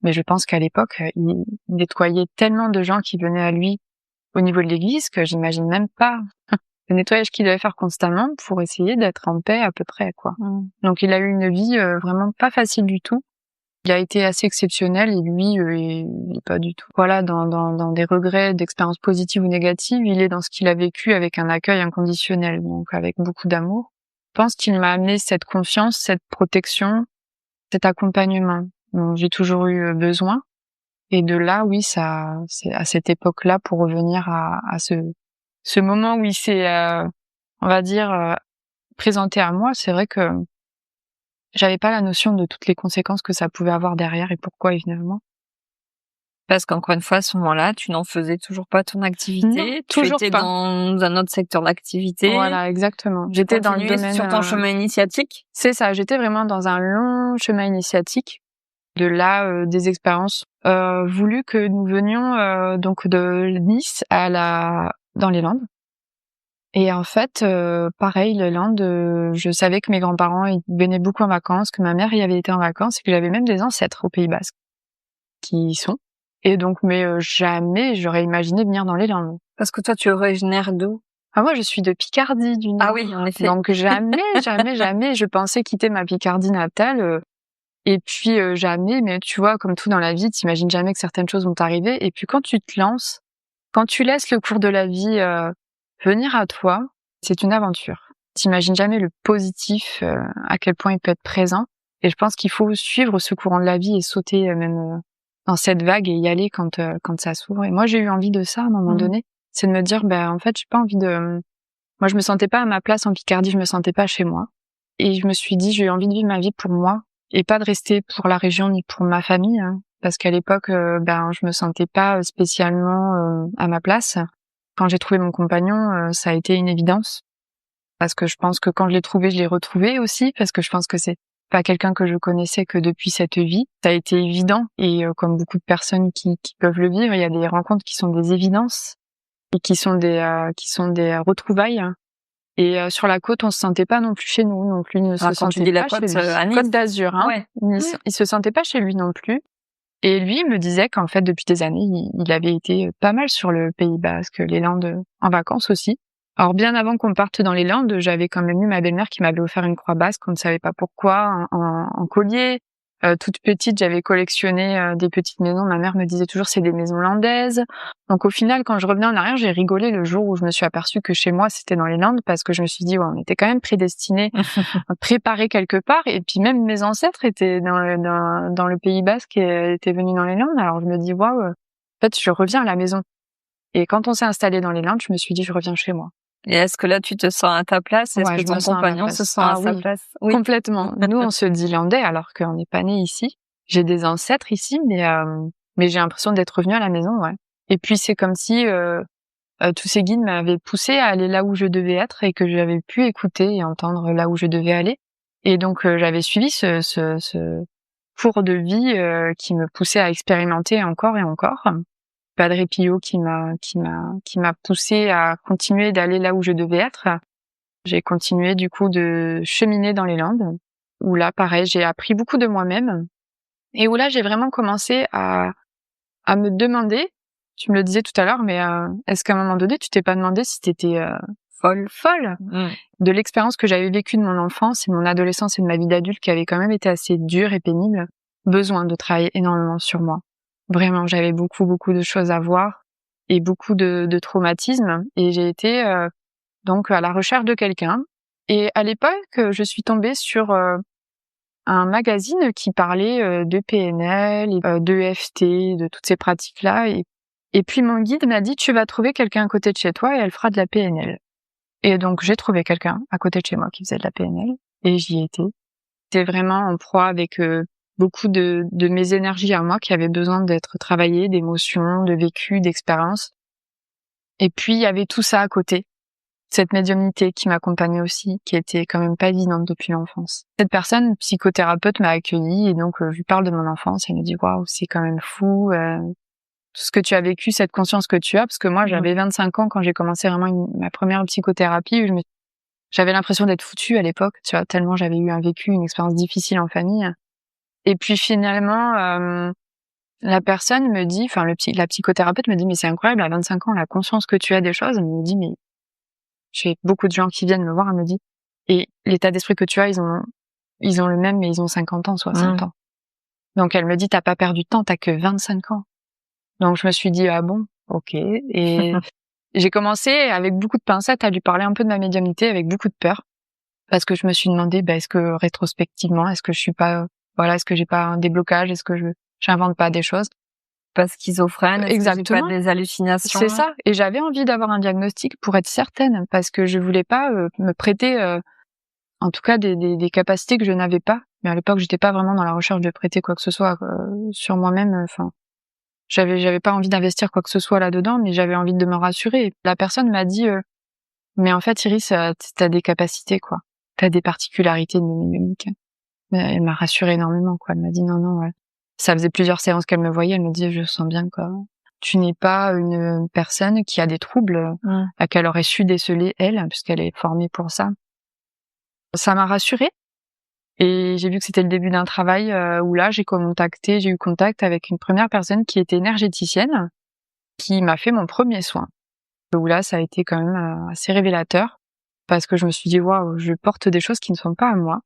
Mais je pense qu'à l'époque, il nettoyait tellement de gens qui venaient à lui au niveau de l'église que j'imagine même pas le nettoyage qu'il devait faire constamment pour essayer d'être en paix à peu près, quoi. Donc il a eu une vie vraiment pas facile du tout. Il a été assez exceptionnel et lui, il est pas du tout. Voilà, dans des regrets d'expériences positives ou négatives, il est dans ce qu'il a vécu avec un accueil inconditionnel, donc avec beaucoup d'amour. Je pense qu'il m'a amené cette confiance, cette protection, cet accompagnement dont j'ai toujours eu besoin. Et de là, oui, ça, c'est à cette époque-là pour revenir à ce moment où il s'est, on va dire, présenté à moi. C'est vrai que j'avais pas la notion de toutes les conséquences que ça pouvait avoir derrière et pourquoi évidemment. Parce qu'encore une fois, à ce moment-là, tu n'en faisais toujours pas ton activité. Non, toujours tu étais pas. dans un autre secteur d'activité. Voilà, exactement. J'étais dans le domaine sur ton chemin initiatique. C'est ça. J'étais vraiment dans un long chemin initiatique. De là, des expériences voulues que nous venions donc de Nice dans les Landes. Et en fait, pareil, les Landes, je savais que mes grands-parents ils venaient beaucoup en vacances, que ma mère y avait été en vacances et que j'avais même des ancêtres au Pays Basque qui y sont. Et donc, mais jamais j'aurais imaginé venir dans les Landes. Parce que toi, tu es originaire d'où? Ah, moi, je suis de Picardie, du Nord. Ah oui, en effet. Donc jamais, je pensais quitter ma Picardie natale. Et puis jamais, mais tu vois, comme tout dans la vie, t'imagines jamais que certaines choses vont t'arriver. Et puis quand tu te lances, quand tu laisses le cours de la vie venir à toi, c'est une aventure. T'imagines jamais le positif, à quel point il peut être présent. Et je pense qu'il faut suivre ce courant de la vie et sauter même dans cette vague et y aller quand ça s'ouvre. Et moi, j'ai eu envie de ça à un moment donné, c'est de me dire, en fait, j'ai pas envie de. Moi, je me sentais pas à ma place en Picardie, je me sentais pas chez moi. Et je me suis dit, j'ai envie de vivre ma vie pour moi. Et pas de rester pour la région ni pour ma famille, parce qu'à l'époque, je me sentais pas spécialement à ma place. Quand j'ai trouvé mon compagnon, ça a été une évidence, parce que je pense que quand je l'ai trouvé, je l'ai retrouvé aussi, parce que je pense que c'est pas quelqu'un que je connaissais que depuis cette vie. Ça a été évident, et comme beaucoup de personnes qui peuvent le vivre, il y a des rencontres qui sont des évidences et qui sont des retrouvailles. Et sur la côte, on se sentait pas non plus chez nous, non plus. Il ne se sentait pas chez lui. Côte d'Azur, Ouais. Il se sentait pas chez lui non plus. Et lui, il me disait qu'en fait, depuis des années, il avait été pas mal sur le Pays Basque, les Landes, en vacances aussi. Alors bien avant qu'on parte dans les Landes, j'avais quand même eu ma belle-mère qui m'avait offert une croix basque, on ne savait pas pourquoi, en collier. Toute petite, j'avais collectionné des petites maisons. Ma mère me disait toujours c'est des maisons landaises. Donc au final, quand je revenais en arrière, j'ai rigolé le jour où je me suis aperçue que chez moi c'était dans les Landes, parce que je me suis dit on était quand même prédestinés, préparés quelque part. Et puis même mes ancêtres étaient dans le Pays Basque et étaient venus dans les Landes. Alors je me dis waouh, en fait je reviens à la maison. Et quand on s'est installé dans les Landes, je me suis dit je reviens chez moi. Et est-ce que là, tu te sens à ta place? Est-ce que ton compagnon se sent à sa place? Oui, complètement. Nous, on se dit landais alors qu'on n'est pas né ici. J'ai des ancêtres ici, mais j'ai l'impression d'être revenue à la maison, ouais. Et puis, c'est comme si tous ces guides m'avaient poussé à aller là où je devais être et que j'avais pu écouter et entendre là où je devais aller. Et donc, j'avais suivi ce cours de vie qui me poussait à expérimenter encore et encore. Padre Pio qui m'a poussée à continuer d'aller là où je devais être. J'ai continué du coup de cheminer dans les Landes, où là pareil, j'ai appris beaucoup de moi-même et où là j'ai vraiment commencé à me demander, tu me le disais tout à l'heure, mais est-ce qu'à un moment donné tu t'es pas demandé si t'étais folle de l'expérience que j'avais vécue de mon enfance et de mon adolescence et de ma vie d'adulte qui avait quand même été assez dure et pénible, besoin de travailler énormément sur moi. Vraiment, j'avais beaucoup de choses à voir et beaucoup de traumatismes et j'ai été donc à la recherche de quelqu'un. Et à l'époque, je suis tombée sur un magazine qui parlait de PNL, d'EFT, de toutes ces pratiques-là. Et puis mon guide m'a dit, tu vas trouver quelqu'un à côté de chez toi et elle fera de la PNL. Et donc j'ai trouvé quelqu'un à côté de chez moi qui faisait de la PNL et j'y étais. J'étais vraiment en proie avec beaucoup de mes énergies à moi qui avaient besoin d'être travaillées, d'émotions, de vécu, d'expériences. Et puis il y avait tout ça à côté. Cette médiumnité qui m'accompagnait aussi, qui était quand même pas évidente depuis l'enfance. Cette personne, psychothérapeute, m'a accueillie et donc je lui parle de mon enfance. Elle me dit waouh, c'est quand même fou tout ce que tu as vécu, cette conscience que tu as, parce que moi j'avais 25 ans quand j'ai commencé vraiment ma première psychothérapie. J'avais l'impression d'être foutue à l'époque, tu vois, tellement j'avais eu un vécu, une expérience difficile en famille. Et puis finalement, la personne me dit, enfin la psychothérapeute me dit mais c'est incroyable, à 25 ans, la conscience que tu as des choses. Elle me dit mais j'ai beaucoup de gens qui viennent me voir, elle me dit et l'état d'esprit que tu as, ils ont le même mais ils ont 50 ans, 60 ans. Donc elle me dit t'as pas perdu de temps, t'as que 25 ans. Donc je me suis dit ah bon, OK et j'ai commencé avec beaucoup de pincettes à lui parler un peu de ma médiumnité avec beaucoup de peur parce que je me suis demandé est-ce que rétrospectivement, est-ce que je suis pas est-ce que j'ai pas un déblocage, est-ce que j'invente pas des choses? Pas schizophrène, Exactement. Pas des hallucinations. C'est ça et j'avais envie d'avoir un diagnostic pour être certaine parce que je voulais pas me prêter en tout cas des capacités que je n'avais pas. Mais à l'époque, j'étais pas vraiment dans la recherche de prêter quoi que ce soit sur moi-même enfin j'avais pas envie d'investir quoi que ce soit là-dedans, mais j'avais envie de me rassurer. La personne m'a dit mais en fait Iris, t'as des capacités quoi. T'as des particularités médiumniques. Elle m'a rassurée énormément quoi. Elle m'a dit non ouais. Ça faisait plusieurs séances qu'elle me voyait, elle me disait je sens bien quoi. Tu n'es pas une personne qui a des troubles qu'elle aurait su déceler elle puisqu'elle est formée pour ça. Ça m'a rassurée et j'ai vu que c'était le début d'un travail où là j'ai eu contact avec une première personne qui était énergéticienne qui m'a fait mon premier soin. Où là ça a été quand même assez révélateur parce que je me suis dit waouh, je porte des choses qui ne sont pas à moi.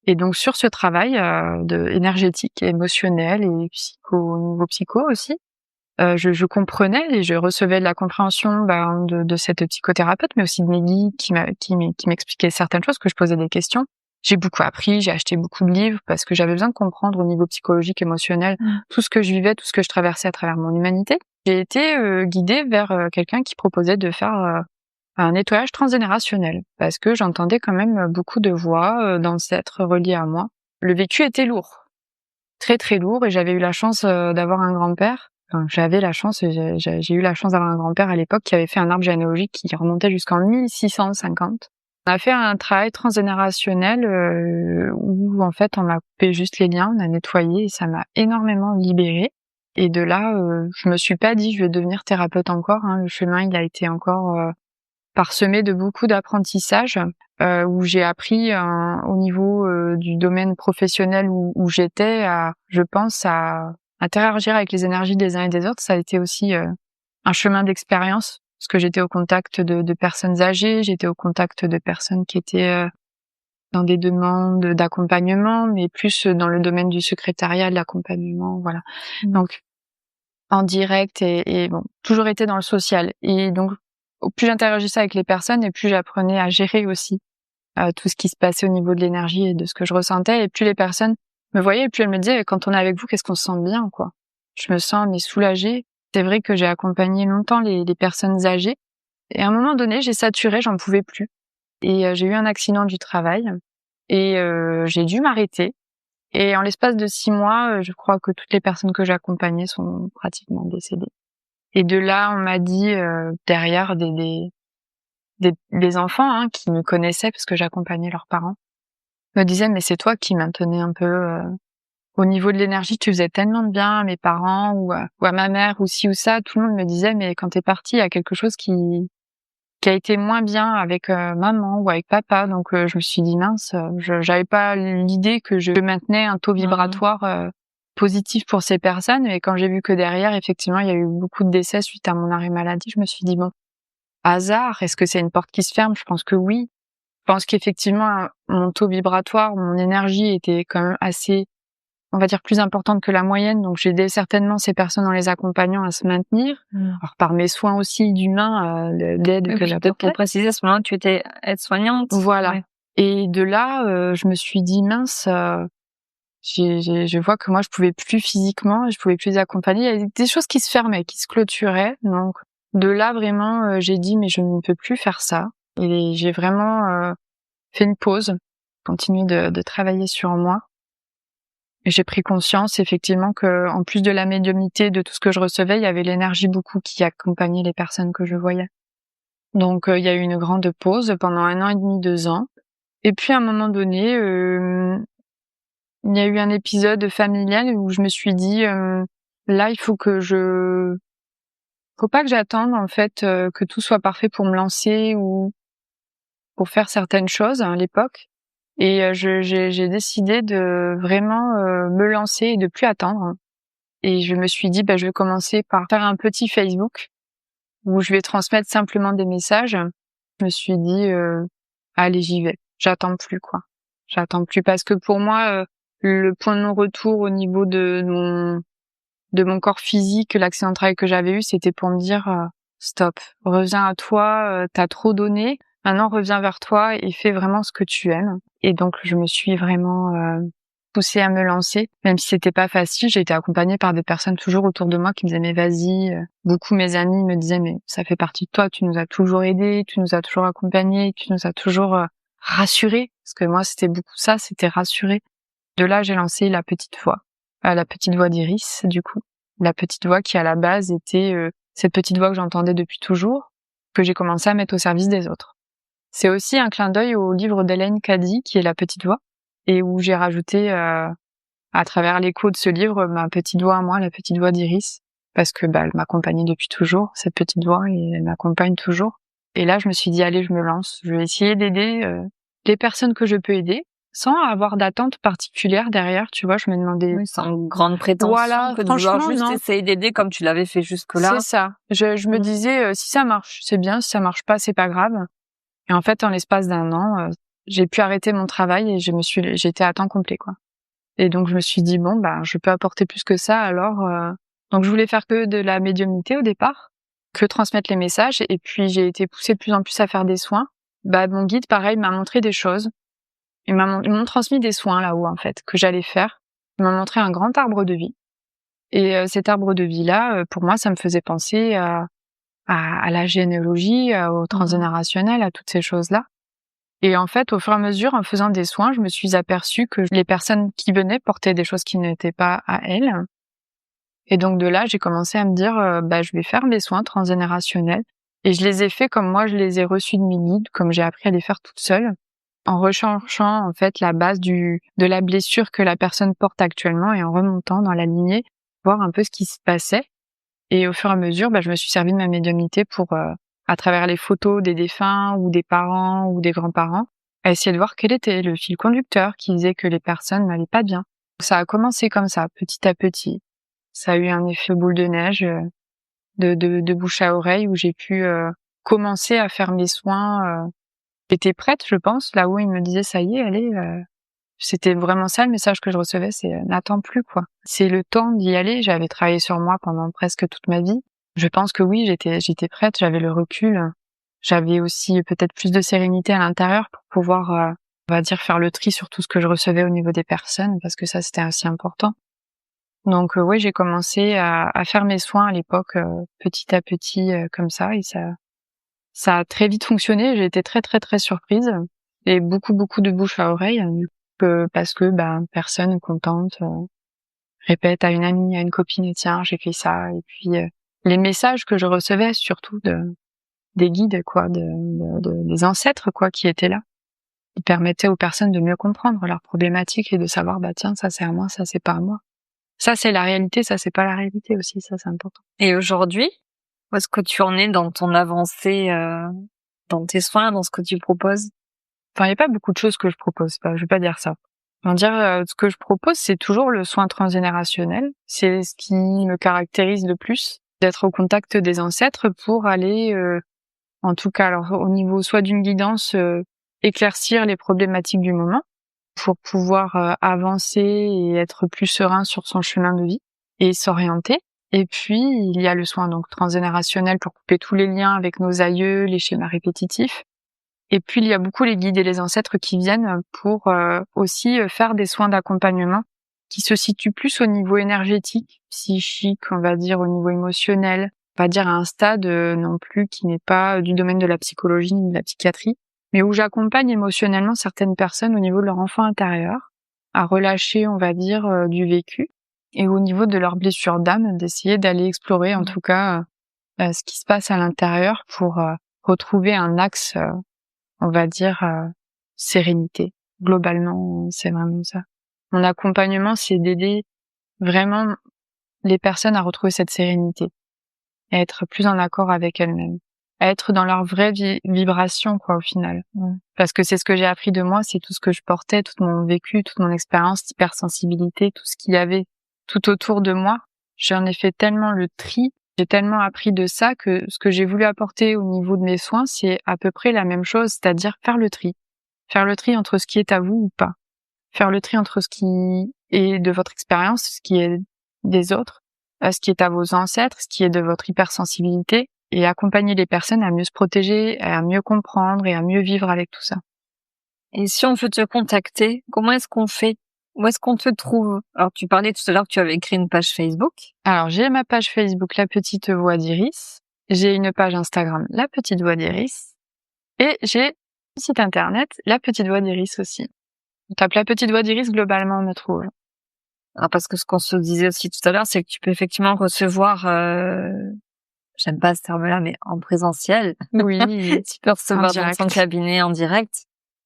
Et donc sur ce travail énergétique, émotionnel et au niveau psycho aussi, je comprenais et je recevais de la compréhension de cette psychothérapeute, mais aussi de mes guides qui m'expliquaient certaines choses, que je posais des questions. J'ai beaucoup appris, j'ai acheté beaucoup de livres parce que j'avais besoin de comprendre au niveau psychologique, émotionnel, tout ce que je vivais, tout ce que je traversais à travers mon humanité. J'ai été guidée vers quelqu'un qui proposait de faire un nettoyage transgénérationnel parce que j'entendais quand même beaucoup de voix d'ancêtres reliés à moi. Le vécu était lourd, très très lourd et j'avais eu la chance d'avoir un grand-père. Enfin, j'ai eu la chance d'avoir un grand-père à l'époque qui avait fait un arbre généalogique qui remontait jusqu'en 1650. On a fait un travail transgénérationnel où en fait on a coupé juste les liens, on a nettoyé et ça m'a énormément libérée. Et de là, je me suis pas dit je vais devenir thérapeute encore. Le chemin il a été encore parsemé de beaucoup d'apprentissages où j'ai appris au niveau du domaine professionnel où j'étais je pense à interagir avec les énergies des uns et des autres. Ça a été aussi un chemin d'expérience parce que j'étais au contact de personnes âgées, j'étais au contact de personnes qui étaient dans des demandes d'accompagnement, mais plus dans le domaine du secrétariat, de l'accompagnement, voilà. Donc en direct et bon, toujours été dans le social. Et donc plus j'interagissais avec les personnes et plus j'apprenais à gérer aussi tout ce qui se passait au niveau de l'énergie et de ce que je ressentais. Et plus les personnes me voyaient, et plus elles me disaient quand on est avec vous, qu'est-ce qu'on se sent bien, quoi. Je me sens soulagée. C'est vrai que j'ai accompagné longtemps les personnes âgées. Et à un moment donné, j'ai saturé, j'en pouvais plus. Et j'ai eu un accident du travail et j'ai dû m'arrêter. Et en l'espace de 6 mois, je crois que toutes les personnes que j'ai accompagnées sont pratiquement décédées. Et de là, on m'a dit derrière des enfants qui me connaissaient parce que j'accompagnais leurs parents, me disaient mais c'est toi qui maintenais un peu au niveau de l'énergie, tu faisais tellement de bien à mes parents ou à ma mère ou ci ou ça. Tout le monde me disait, mais quand t'es partie, il y a quelque chose qui a été moins bien avec maman ou avec papa. Donc je me suis dit mince, j'avais pas l'idée que je maintenais un taux vibratoire positif pour ces personnes. Et quand j'ai vu que derrière, effectivement, il y a eu beaucoup de décès suite à mon arrêt maladie, je me suis dit bon, hasard, est-ce que c'est une porte qui se ferme? Je pense que oui. Je pense qu'effectivement, mon taux vibratoire, mon énergie était quand même assez, on va dire, plus importante que la moyenne. Donc j'ai aidé certainement ces personnes en les accompagnant à se maintenir. Alors par mes soins aussi d'humain, l'aide que j'apportais. Pour préciser, à ce moment-là, tu étais aide-soignante. Voilà. Ouais. Et de là, je me suis dit mince, je vois que moi je pouvais plus physiquement, je pouvais plus les accompagner. Il y a des choses qui se fermaient, qui se clôturaient. Donc de là vraiment, j'ai dit mais je ne peux plus faire ça. Et j'ai vraiment fait une pause, continué de travailler sur moi. Et j'ai pris conscience effectivement que en plus de la médiumnité, de tout ce que je recevais, il y avait l'énergie beaucoup qui accompagnait les personnes que je voyais. Donc il y a eu une grande pause pendant 1 an et demi, 2 ans. Et puis à un moment donné, il y a eu un épisode familial où je me suis dit là il faut pas que j'attende en fait que tout soit parfait pour me lancer ou pour faire certaines choses à l'époque. Et j'ai décidé de vraiment me lancer et de plus attendre. Et je me suis dit je vais commencer par faire un petit Facebook où je vais transmettre simplement des messages. Je me suis dit allez, j'y vais. J'attends plus quoi. J'attends plus parce que pour moi le point de non-retour au niveau de mon corps physique, l'accident de travail que j'avais eu, c'était pour me dire stop, reviens à toi, t'as trop donné. Maintenant, reviens vers toi et fais vraiment ce que tu aimes. Et donc, je me suis vraiment poussée à me lancer, même si c'était pas facile. J'ai été accompagnée par des personnes toujours autour de moi qui me disaient mais vas-y. Beaucoup mes amis me disaient mais ça fait partie de toi. Tu nous as toujours aidés, tu nous as toujours accompagnés, tu nous as toujours rassurés. Parce que moi, c'était beaucoup ça, c'était rassurer. De là, j'ai lancé la petite voix d'Iris, du coup. La petite voix qui, à la base, était cette petite voix que j'entendais depuis toujours, que j'ai commencé à mettre au service des autres. C'est aussi un clin d'œil au livre d'Hélène Caddy, qui est La petite voix, et où j'ai rajouté, à travers l'écho de ce livre, ma petite voix à moi, la petite voix d'Iris, parce que elle m'accompagnait depuis toujours, cette petite voix, et elle m'accompagne toujours. Et là, je me suis dit, allez, je me lance, je vais essayer d'aider les personnes que je peux aider, sans avoir d'attente particulière derrière, tu vois, je me demandais... Oui, sans grande prétention, voilà, que de vouloir juste non. essayer d'aider comme tu l'avais fait jusque-là. C'est ça. Je me disais, si ça marche, c'est bien, si ça marche pas, c'est pas grave. Et en fait, en l'espace d'1 an, j'ai pu arrêter mon travail et j'étais à temps complet, quoi. Et donc, je me suis dit, bon, je peux apporter plus que ça, alors, donc je voulais faire que de la médiumnité au départ, que transmettre les messages, et puis j'ai été poussée de plus en plus à faire des soins. Mon guide, pareil, m'a montré des choses. Ils m'ont transmis des soins là-haut, en fait, que j'allais faire. Ils m'ont montré un grand arbre de vie. Et cet arbre de vie-là, pour moi, ça me faisait penser à la généalogie, au transgénérationnel, à toutes ces choses-là. Et en fait, au fur et à mesure, en faisant des soins, je me suis aperçue que les personnes qui venaient portaient des choses qui n'étaient pas à elles. Et donc de là, j'ai commencé à me dire, je vais faire des soins transgénérationnels. Et je les ai faits comme moi, je les ai reçus de mes guides, comme j'ai appris à les faire toute seule, en recherchant en fait la base de la blessure que la personne porte actuellement et en remontant dans la lignée, voir un peu ce qui se passait. Et au fur et à mesure, je me suis servi de ma médiumnité pour, à travers les photos des défunts ou des parents ou des grands-parents, à essayer de voir quel était le fil conducteur qui disait que les personnes n'allaient pas bien. Ça a commencé comme ça, petit à petit. Ça a eu un effet boule de neige, de bouche à oreille, où j'ai pu commencer à faire mes soins. J'étais prête, je pense, là où il me disait ça y est, allez. C'était vraiment ça le message que je recevais, c'est n'attends plus quoi. C'est le temps d'y aller. J'avais travaillé sur moi pendant presque toute ma vie. Je pense que oui, j'étais prête, j'avais le recul. J'avais aussi peut-être plus de sérénité à l'intérieur pour pouvoir, on va dire, faire le tri sur tout ce que je recevais au niveau des personnes, parce que ça c'était aussi important. Donc oui, j'ai commencé à faire mes soins à l'époque petit à petit comme ça, et ça a très vite fonctionné. J'ai été très très très surprise, et beaucoup de bouche à oreille, parce que personne contente répète à une amie, à une copine, tiens, j'ai fait ça. Et puis les messages que je recevais, surtout des guides quoi, des ancêtres quoi, qui étaient là. qui permettait aux personnes de mieux comprendre leurs problématiques et de savoir, tiens, ça c'est à moi, ça c'est pas à moi. Ça c'est la réalité, ça c'est pas la réalité aussi, ça c'est important. Et aujourd'hui, où est-ce que tu en es dans ton avancée, dans tes soins, dans ce que tu proposes? Enfin, il n'y a pas beaucoup de choses que je propose, je vais pas dire ça. Ce que je propose, c'est toujours le soin transgénérationnel. C'est ce qui me caractérise le plus, d'être au contact des ancêtres pour aller, en tout cas, alors au niveau soit d'une guidance, éclaircir les problématiques du moment, pour pouvoir avancer et être plus serein sur son chemin de vie et s'orienter. Et puis, il y a le soin donc transgénérationnel pour couper tous les liens avec nos aïeux, les schémas répétitifs. Et puis, il y a beaucoup les guides et les ancêtres qui viennent pour aussi faire des soins d'accompagnement qui se situent plus au niveau énergétique, psychique, on va dire au niveau émotionnel, on va dire à un stade non plus qui n'est pas du domaine de la psychologie ni de la psychiatrie, mais où j'accompagne émotionnellement certaines personnes au niveau de leur enfant intérieur, à relâcher, on va dire, du vécu, et au niveau de leurs blessures d'âme, d'essayer d'aller explorer en tout cas ce qui se passe à l'intérieur pour retrouver un axe on va dire, sérénité. Globalement, c'est vraiment ça. Mon accompagnement, c'est d'aider vraiment les personnes à retrouver cette sérénité, à être plus en accord avec elles-mêmes, à être dans leur vraie vibration, au final. Parce que c'est ce que j'ai appris de moi, c'est tout ce que je portais, tout mon vécu, toute mon expérience d'hypersensibilité, tout ce qu'il y avait tout autour de moi. J'en ai fait tellement le tri, j'ai tellement appris de ça que ce que j'ai voulu apporter au niveau de mes soins, c'est à peu près la même chose, c'est-à-dire faire le tri. Faire le tri entre ce qui est à vous ou pas. Faire le tri entre ce qui est de votre expérience, ce qui est des autres, ce qui est à vos ancêtres, ce qui est de votre hypersensibilité, et accompagner les personnes à mieux se protéger, à mieux comprendre et à mieux vivre avec tout ça. Et si on veut te contacter, comment est-ce qu'on fait? Où est-ce qu'on te trouve? Alors, tu parlais tout à l'heure que tu avais écrit une page Facebook. Alors, j'ai ma page Facebook, La Petite Voix d'Iris. J'ai une page Instagram, La Petite Voix d'Iris. Et j'ai un site internet, La Petite Voix d'Iris aussi. On tape La Petite Voix d'Iris, globalement, on me trouve. Alors, parce que ce qu'on se disait aussi tout à l'heure, c'est que tu peux effectivement recevoir, j'aime pas ce terme-là, mais en présentiel. Oui. Tu peux recevoir dans ton cabinet en direct.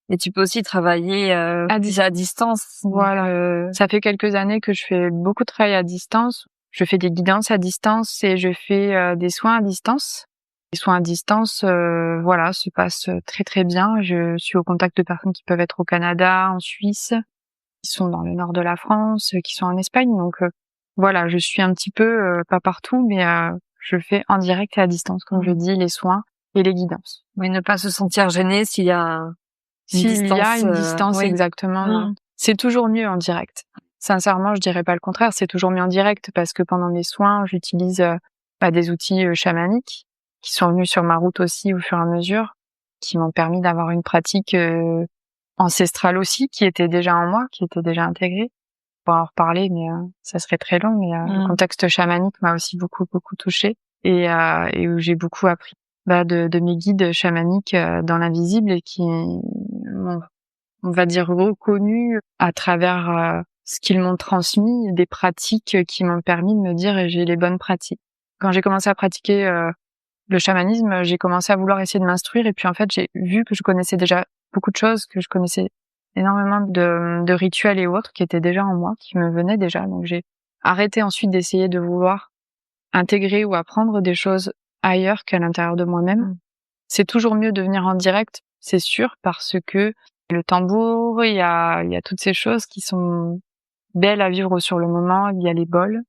Et tu peux aussi travailler à distance. Voilà. Ça fait quelques années que je fais beaucoup de travail à distance. Je fais des guidances à distance et je fais des soins à distance. Les soins à distance, se passent très très bien. Je suis au contact de personnes qui peuvent être au Canada, en Suisse, qui sont dans le nord de la France, qui sont en Espagne. Donc je suis un petit peu, pas partout, mais je fais en direct et à distance, comme je dis, les soins et les guidances. Oui, ne pas se sentir gêné s'il y a une distance, oui. exactement. C'est toujours mieux en direct. Sincèrement, je dirais pas le contraire, c'est toujours mieux en direct parce que pendant mes soins, j'utilise des outils chamaniques qui sont venus sur ma route aussi au fur et à mesure, qui m'ont permis d'avoir une pratique ancestrale aussi, qui était déjà en moi, qui était déjà intégrée. On pourra en reparler, mais ça serait très long. Mais le contexte chamanique m'a aussi beaucoup touchée et où j'ai beaucoup appris de mes guides chamaniques dans l'invisible et qui m'ont, on va dire, reconnu à travers ce qu'ils m'ont transmis, des pratiques qui m'ont permis de me dire j'ai les bonnes pratiques. Quand j'ai commencé à pratiquer le chamanisme, j'ai commencé à vouloir essayer de m'instruire et puis en fait j'ai vu que je connaissais déjà beaucoup de choses, que je connaissais énormément de rituels et autres qui étaient déjà en moi, qui me venaient déjà. Donc j'ai arrêté ensuite d'essayer de vouloir intégrer ou apprendre des choses ailleurs qu'à l'intérieur de moi-même. C'est toujours mieux de venir en direct, c'est sûr, parce que le tambour, il y a toutes ces choses qui sont belles à vivre sur le moment. Il y a les bols,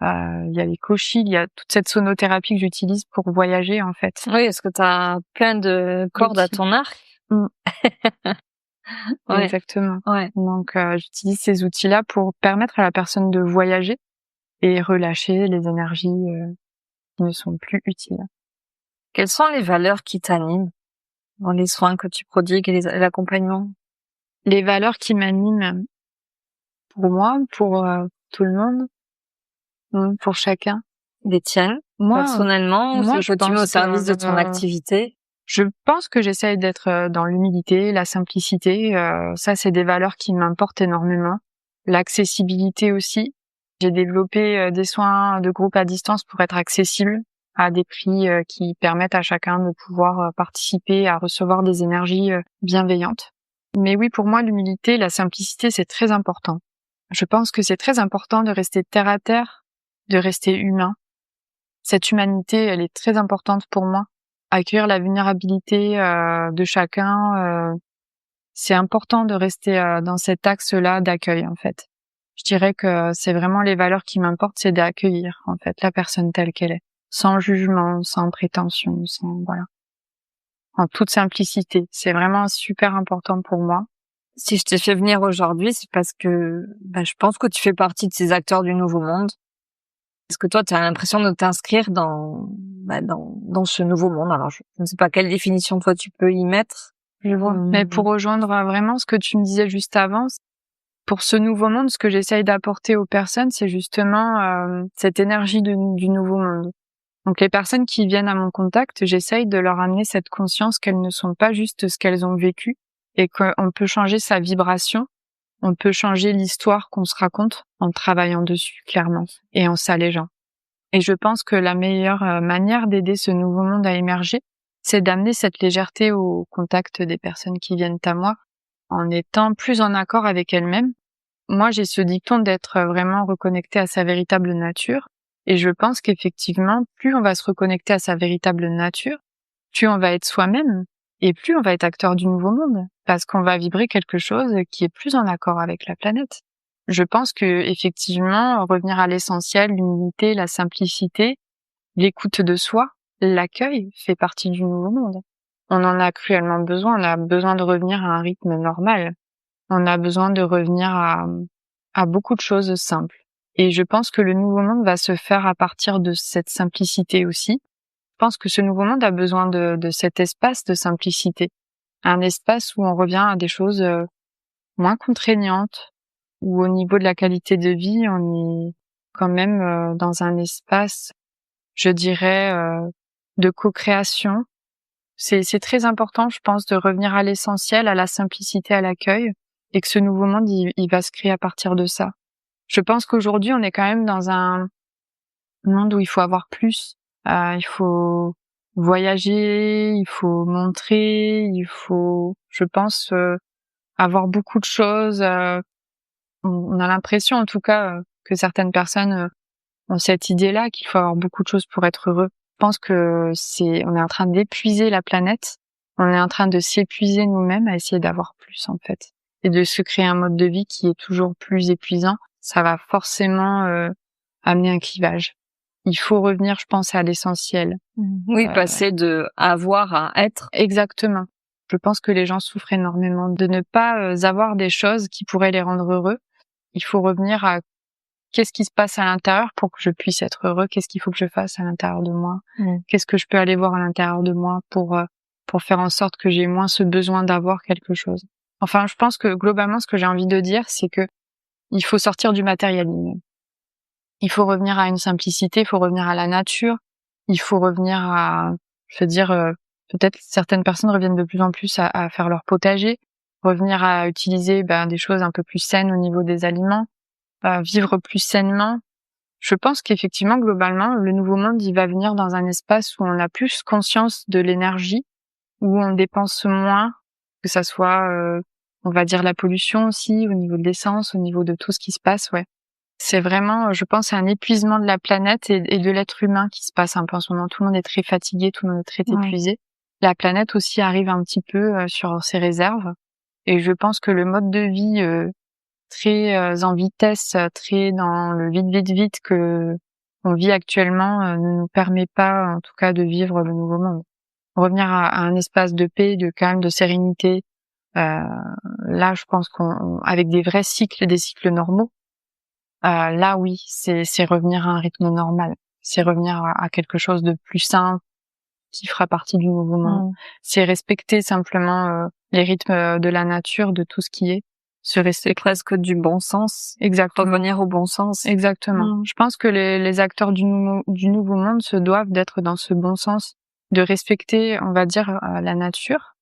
il y a les koshis, il y a toute cette sonothérapie que j'utilise pour voyager, en fait. Oui, est-ce que tu as plein de cordes à ton arc? Ouais. Exactement. Ouais. Donc, j'utilise ces outils-là pour permettre à la personne de voyager et relâcher les énergies qui ne sont plus utiles. Quelles sont les valeurs qui t'animent dans les soins que tu prodigues et l'accompagnement? Les valeurs qui m'animent pour moi, pour tout le monde, pour chacun. Les tiennes, personnellement, ce que tu mets au service de ton activité? Je pense que j'essaye d'être dans l'humilité, la simplicité. Ça, c'est des valeurs qui m'importent énormément. L'accessibilité aussi. J'ai développé des soins de groupe à distance pour être accessible à des prix qui permettent à chacun de pouvoir participer à recevoir des énergies bienveillantes. Mais oui, pour moi, l'humilité, la simplicité, c'est très important. Je pense que c'est très important de rester terre à terre, de rester humain. Cette humanité, elle est très importante pour moi. Accueillir la vulnérabilité de chacun, c'est important de rester dans cet axe-là d'accueil, en fait. Je dirais que c'est vraiment les valeurs qui m'importent, c'est d'accueillir, en fait, la personne telle qu'elle est. Sans jugement, sans prétention, voilà. En toute simplicité. C'est vraiment super important pour moi. Si je t'ai fait venir aujourd'hui, c'est parce que je pense que tu fais partie de ces acteurs du nouveau monde. Est-ce que toi, tu as l'impression de t'inscrire dans ce nouveau monde? Alors, je ne sais pas quelle définition toi tu peux y mettre. Je vois. Mais pour rejoindre vraiment ce que tu me disais juste avant, pour ce nouveau monde, ce que j'essaye d'apporter aux personnes, c'est justement cette énergie du nouveau monde. Donc les personnes qui viennent à mon contact, j'essaye de leur amener cette conscience qu'elles ne sont pas juste ce qu'elles ont vécu et qu'on peut changer sa vibration, on peut changer l'histoire qu'on se raconte en travaillant dessus, clairement, et en s'allégeant. Et je pense que la meilleure manière d'aider ce nouveau monde à émerger, c'est d'amener cette légèreté au contact des personnes qui viennent à moi, en étant plus en accord avec elles-mêmes. Moi, j'ai ce dicton d'être vraiment reconnecté à sa véritable nature. Et je pense qu'effectivement, plus on va se reconnecter à sa véritable nature, plus on va être soi-même et plus on va être acteur du nouveau monde, parce qu'on va vibrer quelque chose qui est plus en accord avec la planète. Je pense que effectivement, revenir à l'essentiel, l'humilité, la simplicité, l'écoute de soi, l'accueil fait partie du nouveau monde. On en a cruellement besoin. On a besoin de revenir à un rythme normal. On a besoin de revenir à beaucoup de choses simples. Et je pense que le nouveau monde va se faire à partir de cette simplicité aussi. Je pense que ce nouveau monde a besoin de cet espace de simplicité. Un espace où on revient à des choses moins contraignantes, où au niveau de la qualité de vie, on est quand même dans un espace, je dirais, de co-création. C'est très important, je pense, de revenir à l'essentiel, à la simplicité, à l'accueil, et que ce nouveau monde, il va se créer à partir de ça. Je pense qu'aujourd'hui, on est quand même dans un monde où il faut avoir plus. Il faut voyager, il faut montrer, il faut, je pense, avoir beaucoup de choses. On a l'impression, en tout cas, que certaines personnes ont cette idée-là qu'il faut avoir beaucoup de choses pour être heureux. Je pense que on est en train d'épuiser la planète. On est en train de s'épuiser nous-mêmes à essayer d'avoir plus, en fait. Et de se créer un mode de vie qui est toujours plus épuisant. Ça va forcément amener un clivage. Il faut revenir, je pense, à l'essentiel. Oui, passer de avoir à être. Exactement. Je pense que les gens souffrent énormément de ne pas avoir des choses qui pourraient les rendre heureux. Il faut revenir à qu'est-ce qui se passe à l'intérieur pour que je puisse être heureux, qu'est-ce qu'il faut que je fasse à l'intérieur de moi, qu'est-ce que je peux aller voir à l'intérieur de moi pour faire en sorte que j'ai moins ce besoin d'avoir quelque chose. Enfin, je pense que globalement, ce que j'ai envie de dire, c'est que il faut sortir du matérialisme. Il faut revenir à une simplicité, il faut revenir à la nature, il faut revenir à, je veux dire, peut-être certaines personnes reviennent de plus en plus à faire leur potager, revenir à utiliser des choses un peu plus saines au niveau des aliments, vivre plus sainement. Je pense qu'effectivement, globalement, le nouveau monde, il va venir dans un espace où on a plus conscience de l'énergie, où on dépense moins, que ça soit, on va dire la pollution aussi, au niveau de l'essence, au niveau de tout ce qui se passe, ouais. C'est vraiment, je pense, un épuisement de la planète et de l'être humain qui se passe un peu en ce moment. Tout le monde est très fatigué, tout le monde est très épuisé. La planète aussi arrive un petit peu sur ses réserves. Et je pense que le mode de vie très en vitesse, très dans le vite que on vit actuellement ne nous permet pas, en tout cas, de vivre le nouveau monde. Revenir à un espace de paix, de calme, de sérénité. Là, je pense avec des vrais cycles, des cycles normaux. Là, oui, c'est revenir à un rythme normal. C'est revenir à quelque chose de plus sain qui fera partie du nouveau monde. C'est respecter simplement les rythmes de la nature, de tout ce qui est. C'est presque du bon sens. Exactement. Revenir au bon sens. Exactement. Je pense que les acteurs du nouveau monde se doivent d'être dans ce bon sens, de respecter, on va dire, la nature.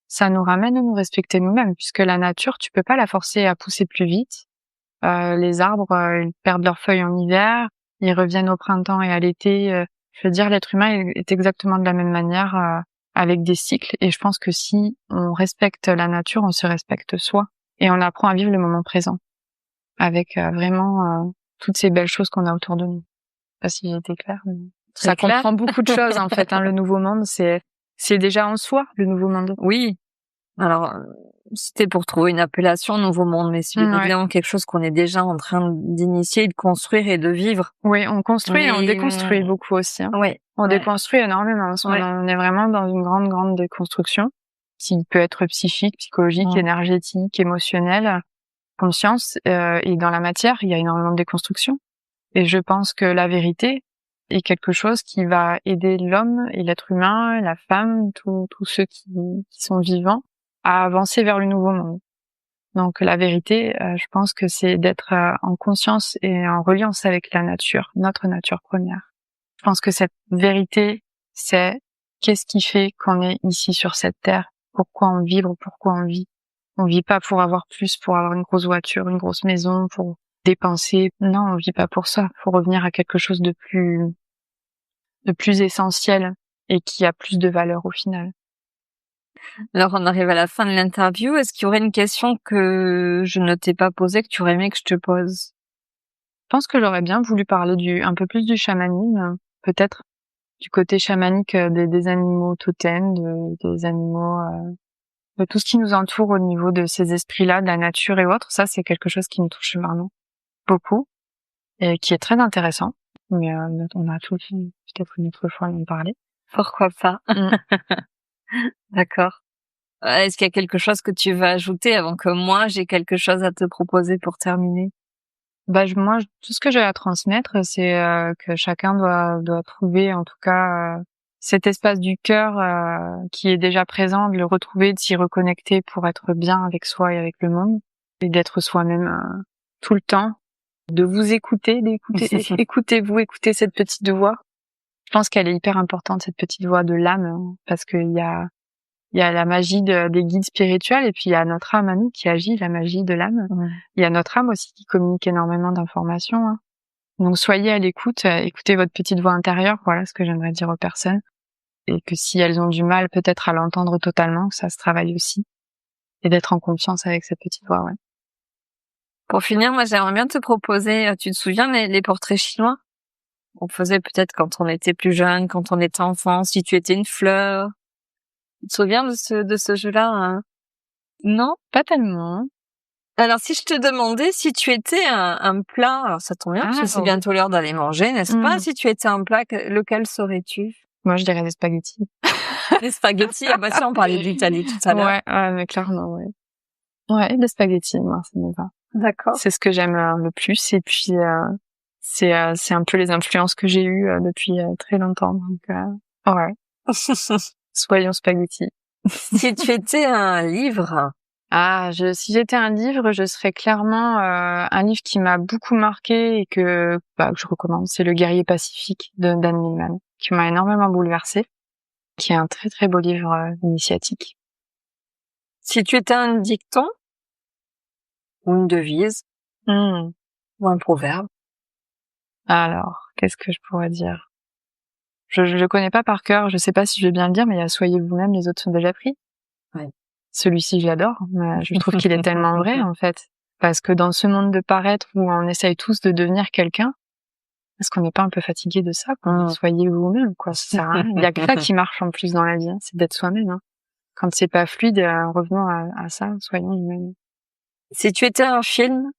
Ça nous ramène à nous respecter nous-mêmes, puisque la nature, tu peux pas la forcer à pousser plus vite. Les arbres, ils perdent leurs feuilles en hiver, ils reviennent au printemps et à l'été. Je veux dire, l'être humain est exactement de la même manière avec des cycles. Et je pense que si on respecte la nature, on se respecte soi et on apprend à vivre le moment présent avec vraiment toutes ces belles choses qu'on a autour de nous. Je sais pas si j'ai été claire, mais ça comprend beaucoup de choses en fait. Le nouveau monde, c'est déjà en soi le nouveau monde. Oui. Alors, c'était pour trouver une appellation nouveau monde, mais c'est évidemment quelque chose qu'on est déjà en train d'initier, de construire et de vivre. Oui, on construit et on déconstruit beaucoup aussi. Oui. On déconstruit énormément. On est vraiment dans une grande déconstruction qui peut être psychique, psychologique, énergétique, émotionnelle, conscience. Et dans la matière, il y a énormément de déconstruction. Et je pense que la vérité est quelque chose qui va aider l'homme et l'être humain, la femme, tous ceux qui sont vivants, à avancer vers le nouveau monde. Donc la vérité, je pense que c'est d'être en conscience et en reliance avec la nature, notre nature première. Je pense que cette vérité, c'est qu'est-ce qui fait qu'on est ici sur cette terre, pourquoi on vibre, pourquoi on vit. On vit pas pour avoir plus, pour avoir une grosse voiture, une grosse maison, pour dépenser. Non, on vit pas pour ça. Faut revenir à quelque chose de plus essentiel et qui a plus de valeur au final. Alors, on arrive à la fin de l'interview. Est-ce qu'il y aurait une question que je ne t'ai pas posée, que tu aurais aimé que je te pose? Je pense que j'aurais bien voulu parler un peu plus du chamanisme, peut-être du côté chamanique des animaux totems, des animaux, de tout ce qui nous entoure au niveau de ces esprits-là, de la nature et autres. Ça, c'est quelque chose qui me touche vraiment beaucoup et qui est très intéressant. Mais on a tout peut-être une autre fois d'en parler. Pourquoi pas? D'accord. Est-ce qu'il y a quelque chose que tu veux ajouter avant que moi j'ai quelque chose à te proposer pour terminer? Moi, tout ce que j'ai à transmettre, c'est que chacun doit trouver, en tout cas, cet espace du cœur qui est déjà présent, de le retrouver, de s'y reconnecter pour être bien avec soi et avec le monde, et d'être soi-même tout le temps, de vous écouter, écoutez-vous, écoutez cette petite voix. Je pense qu'elle est hyper importante, cette petite voix de l'âme, parce qu'il y a la magie des guides spirituels et puis il y a notre âme à nous qui agit, la magie de l'âme. Il y a notre âme aussi qui communique énormément d'informations. Donc soyez à l'écoute, écoutez votre petite voix intérieure, voilà ce que j'aimerais dire aux personnes. Et que si elles ont du mal peut-être à l'entendre totalement, que ça se travaille aussi. Et d'être en confiance avec cette petite voix, ouais. Pour finir, moi j'aimerais bien te proposer, tu te souviens les portraits chinois? On faisait peut-être quand on était plus jeune, quand on était enfant, si tu étais une fleur. Tu te souviens de ce jeu-là? Non, pas tellement. Alors, si je te demandais si tu étais un plat, alors ça tombe bien, parce que c'est bientôt l'heure d'aller manger, n'est-ce pas? Si tu étais un plat, lequel serais-tu? Moi, je dirais des spaghettis. Les spaghettis, ah bah si, on parlait de l'Italie tout à l'heure. Ouais, mais clairement, ouais. Ouais, des spaghettis, moi, ça me va. D'accord. C'est ce que j'aime le plus, et puis c'est un peu les influences que j'ai eues depuis très longtemps, donc ouais. Soyons spaghettis. Si tu étais un livre? Si j'étais un livre, je serais clairement un livre qui m'a beaucoup marqué et que je recommande. C'est Le Guerrier Pacifique de Dan Millman, qui m'a énormément bouleversée, qui est un très très beau livre initiatique. Si tu étais un dicton ou une devise ou un proverbe? Alors, qu'est-ce que je pourrais dire? Je le connais pas par cœur, je sais pas si je vais bien le dire, mais il y a soyez vous-même, les autres sont déjà pris. Ouais. Celui-ci, je l'adore, mais je trouve qu'il est tellement vrai, en fait. Parce que dans ce monde de paraître où on essaye tous de devenir quelqu'un, est-ce qu'on n'est pas un peu fatigué de ça, quoi? Soyez vous-même, quoi. Ça sert à rien. Il y a que ça qui marche en plus dans la vie, c'est d'être soi-même, Quand c'est pas fluide, revenons à ça, soyons nous-mêmes. Si tu étais un film?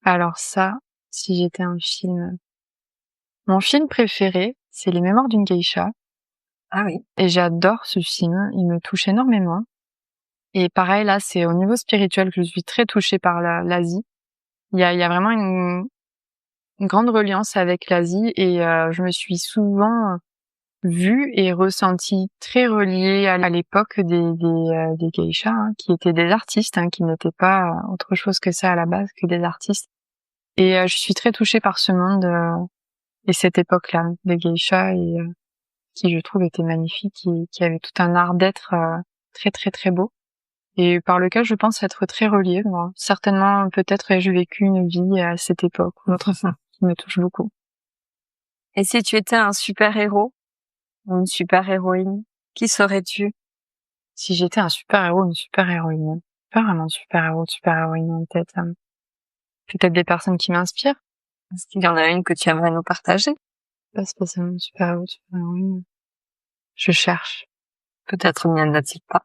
Alors ça, si j'étais un film. Mon film préféré, c'est Les Mémoires d'une geisha. Ah oui. Et j'adore ce film, il me touche énormément. Et pareil, là, c'est au niveau spirituel que je suis très touchée par l'Asie. Il y a vraiment une grande reliance avec l'Asie et je me suis souvent vue et ressentie très reliée à l'époque des geishas, qui étaient des artistes, qui n'étaient pas autre chose que ça à la base, que des artistes. Et je suis très touchée par ce monde et cette époque-là des geishas et qui je trouve était magnifique, qui avait tout un art d'être très très très beau et par lequel je pense être très reliée. Moi. Certainement, peut-être ai-je vécu une vie à cette époque ou autre qui me touche beaucoup. Et si tu étais un super-héros ou une super-héroïne? Qui serais-tu? Si j'étais un super-héros ou une super-héroïne, pas vraiment de super-héros, de super-héroïne en tête. Peut-être des personnes qui m'inspirent, Est-ce qu'il y en a une que tu aimerais nous partager? pas spécialement de super-héros, de super-héroïne. Je cherche. Peut-être n'y en a-t-il pas.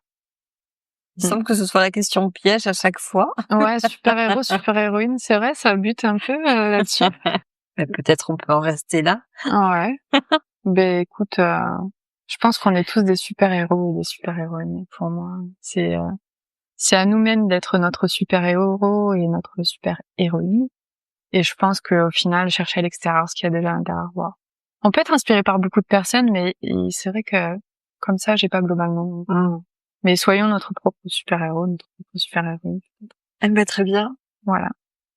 Il semble que ce soit la question piège à chaque fois. Ouais, super-héros, super-héroïne, c'est vrai, ça bute un peu là-dessus. Mais peut-être on peut en rester là. Ouais. Ben écoute, je pense qu'on est tous des super-héros ou des super-héroïnes pour moi. C'est à nous-mêmes d'être notre super-héros et notre super-héroïne. Et je pense qu'au final, chercher à l'extérieur ce qu'il y a déjà à l'intérieur. Wow. On peut être inspiré par beaucoup de personnes, mais c'est vrai que comme ça, j'ai pas globalement. Mais soyons notre propre super-héros, notre propre super-héroïne. Eh ben, très bien. Voilà.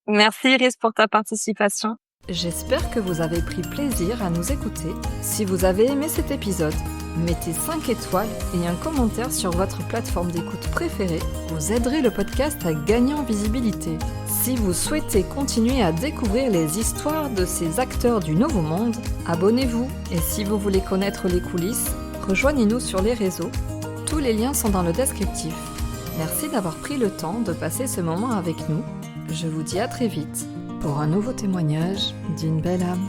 Merci Iris pour ta participation. J'espère que vous avez pris plaisir à nous écouter. Si vous avez aimé cet épisode, mettez 5 étoiles et un commentaire sur votre plateforme d'écoute préférée. Vous aiderez le podcast à gagner en visibilité. Si vous souhaitez continuer à découvrir les histoires de ces acteurs du Nouveau Monde, abonnez-vous. Et si vous voulez connaître les coulisses, rejoignez-nous sur les réseaux. Tous les liens sont dans le descriptif. Merci d'avoir pris le temps de passer ce moment avec nous. Je vous dis à très vite pour un nouveau témoignage d'une belle âme.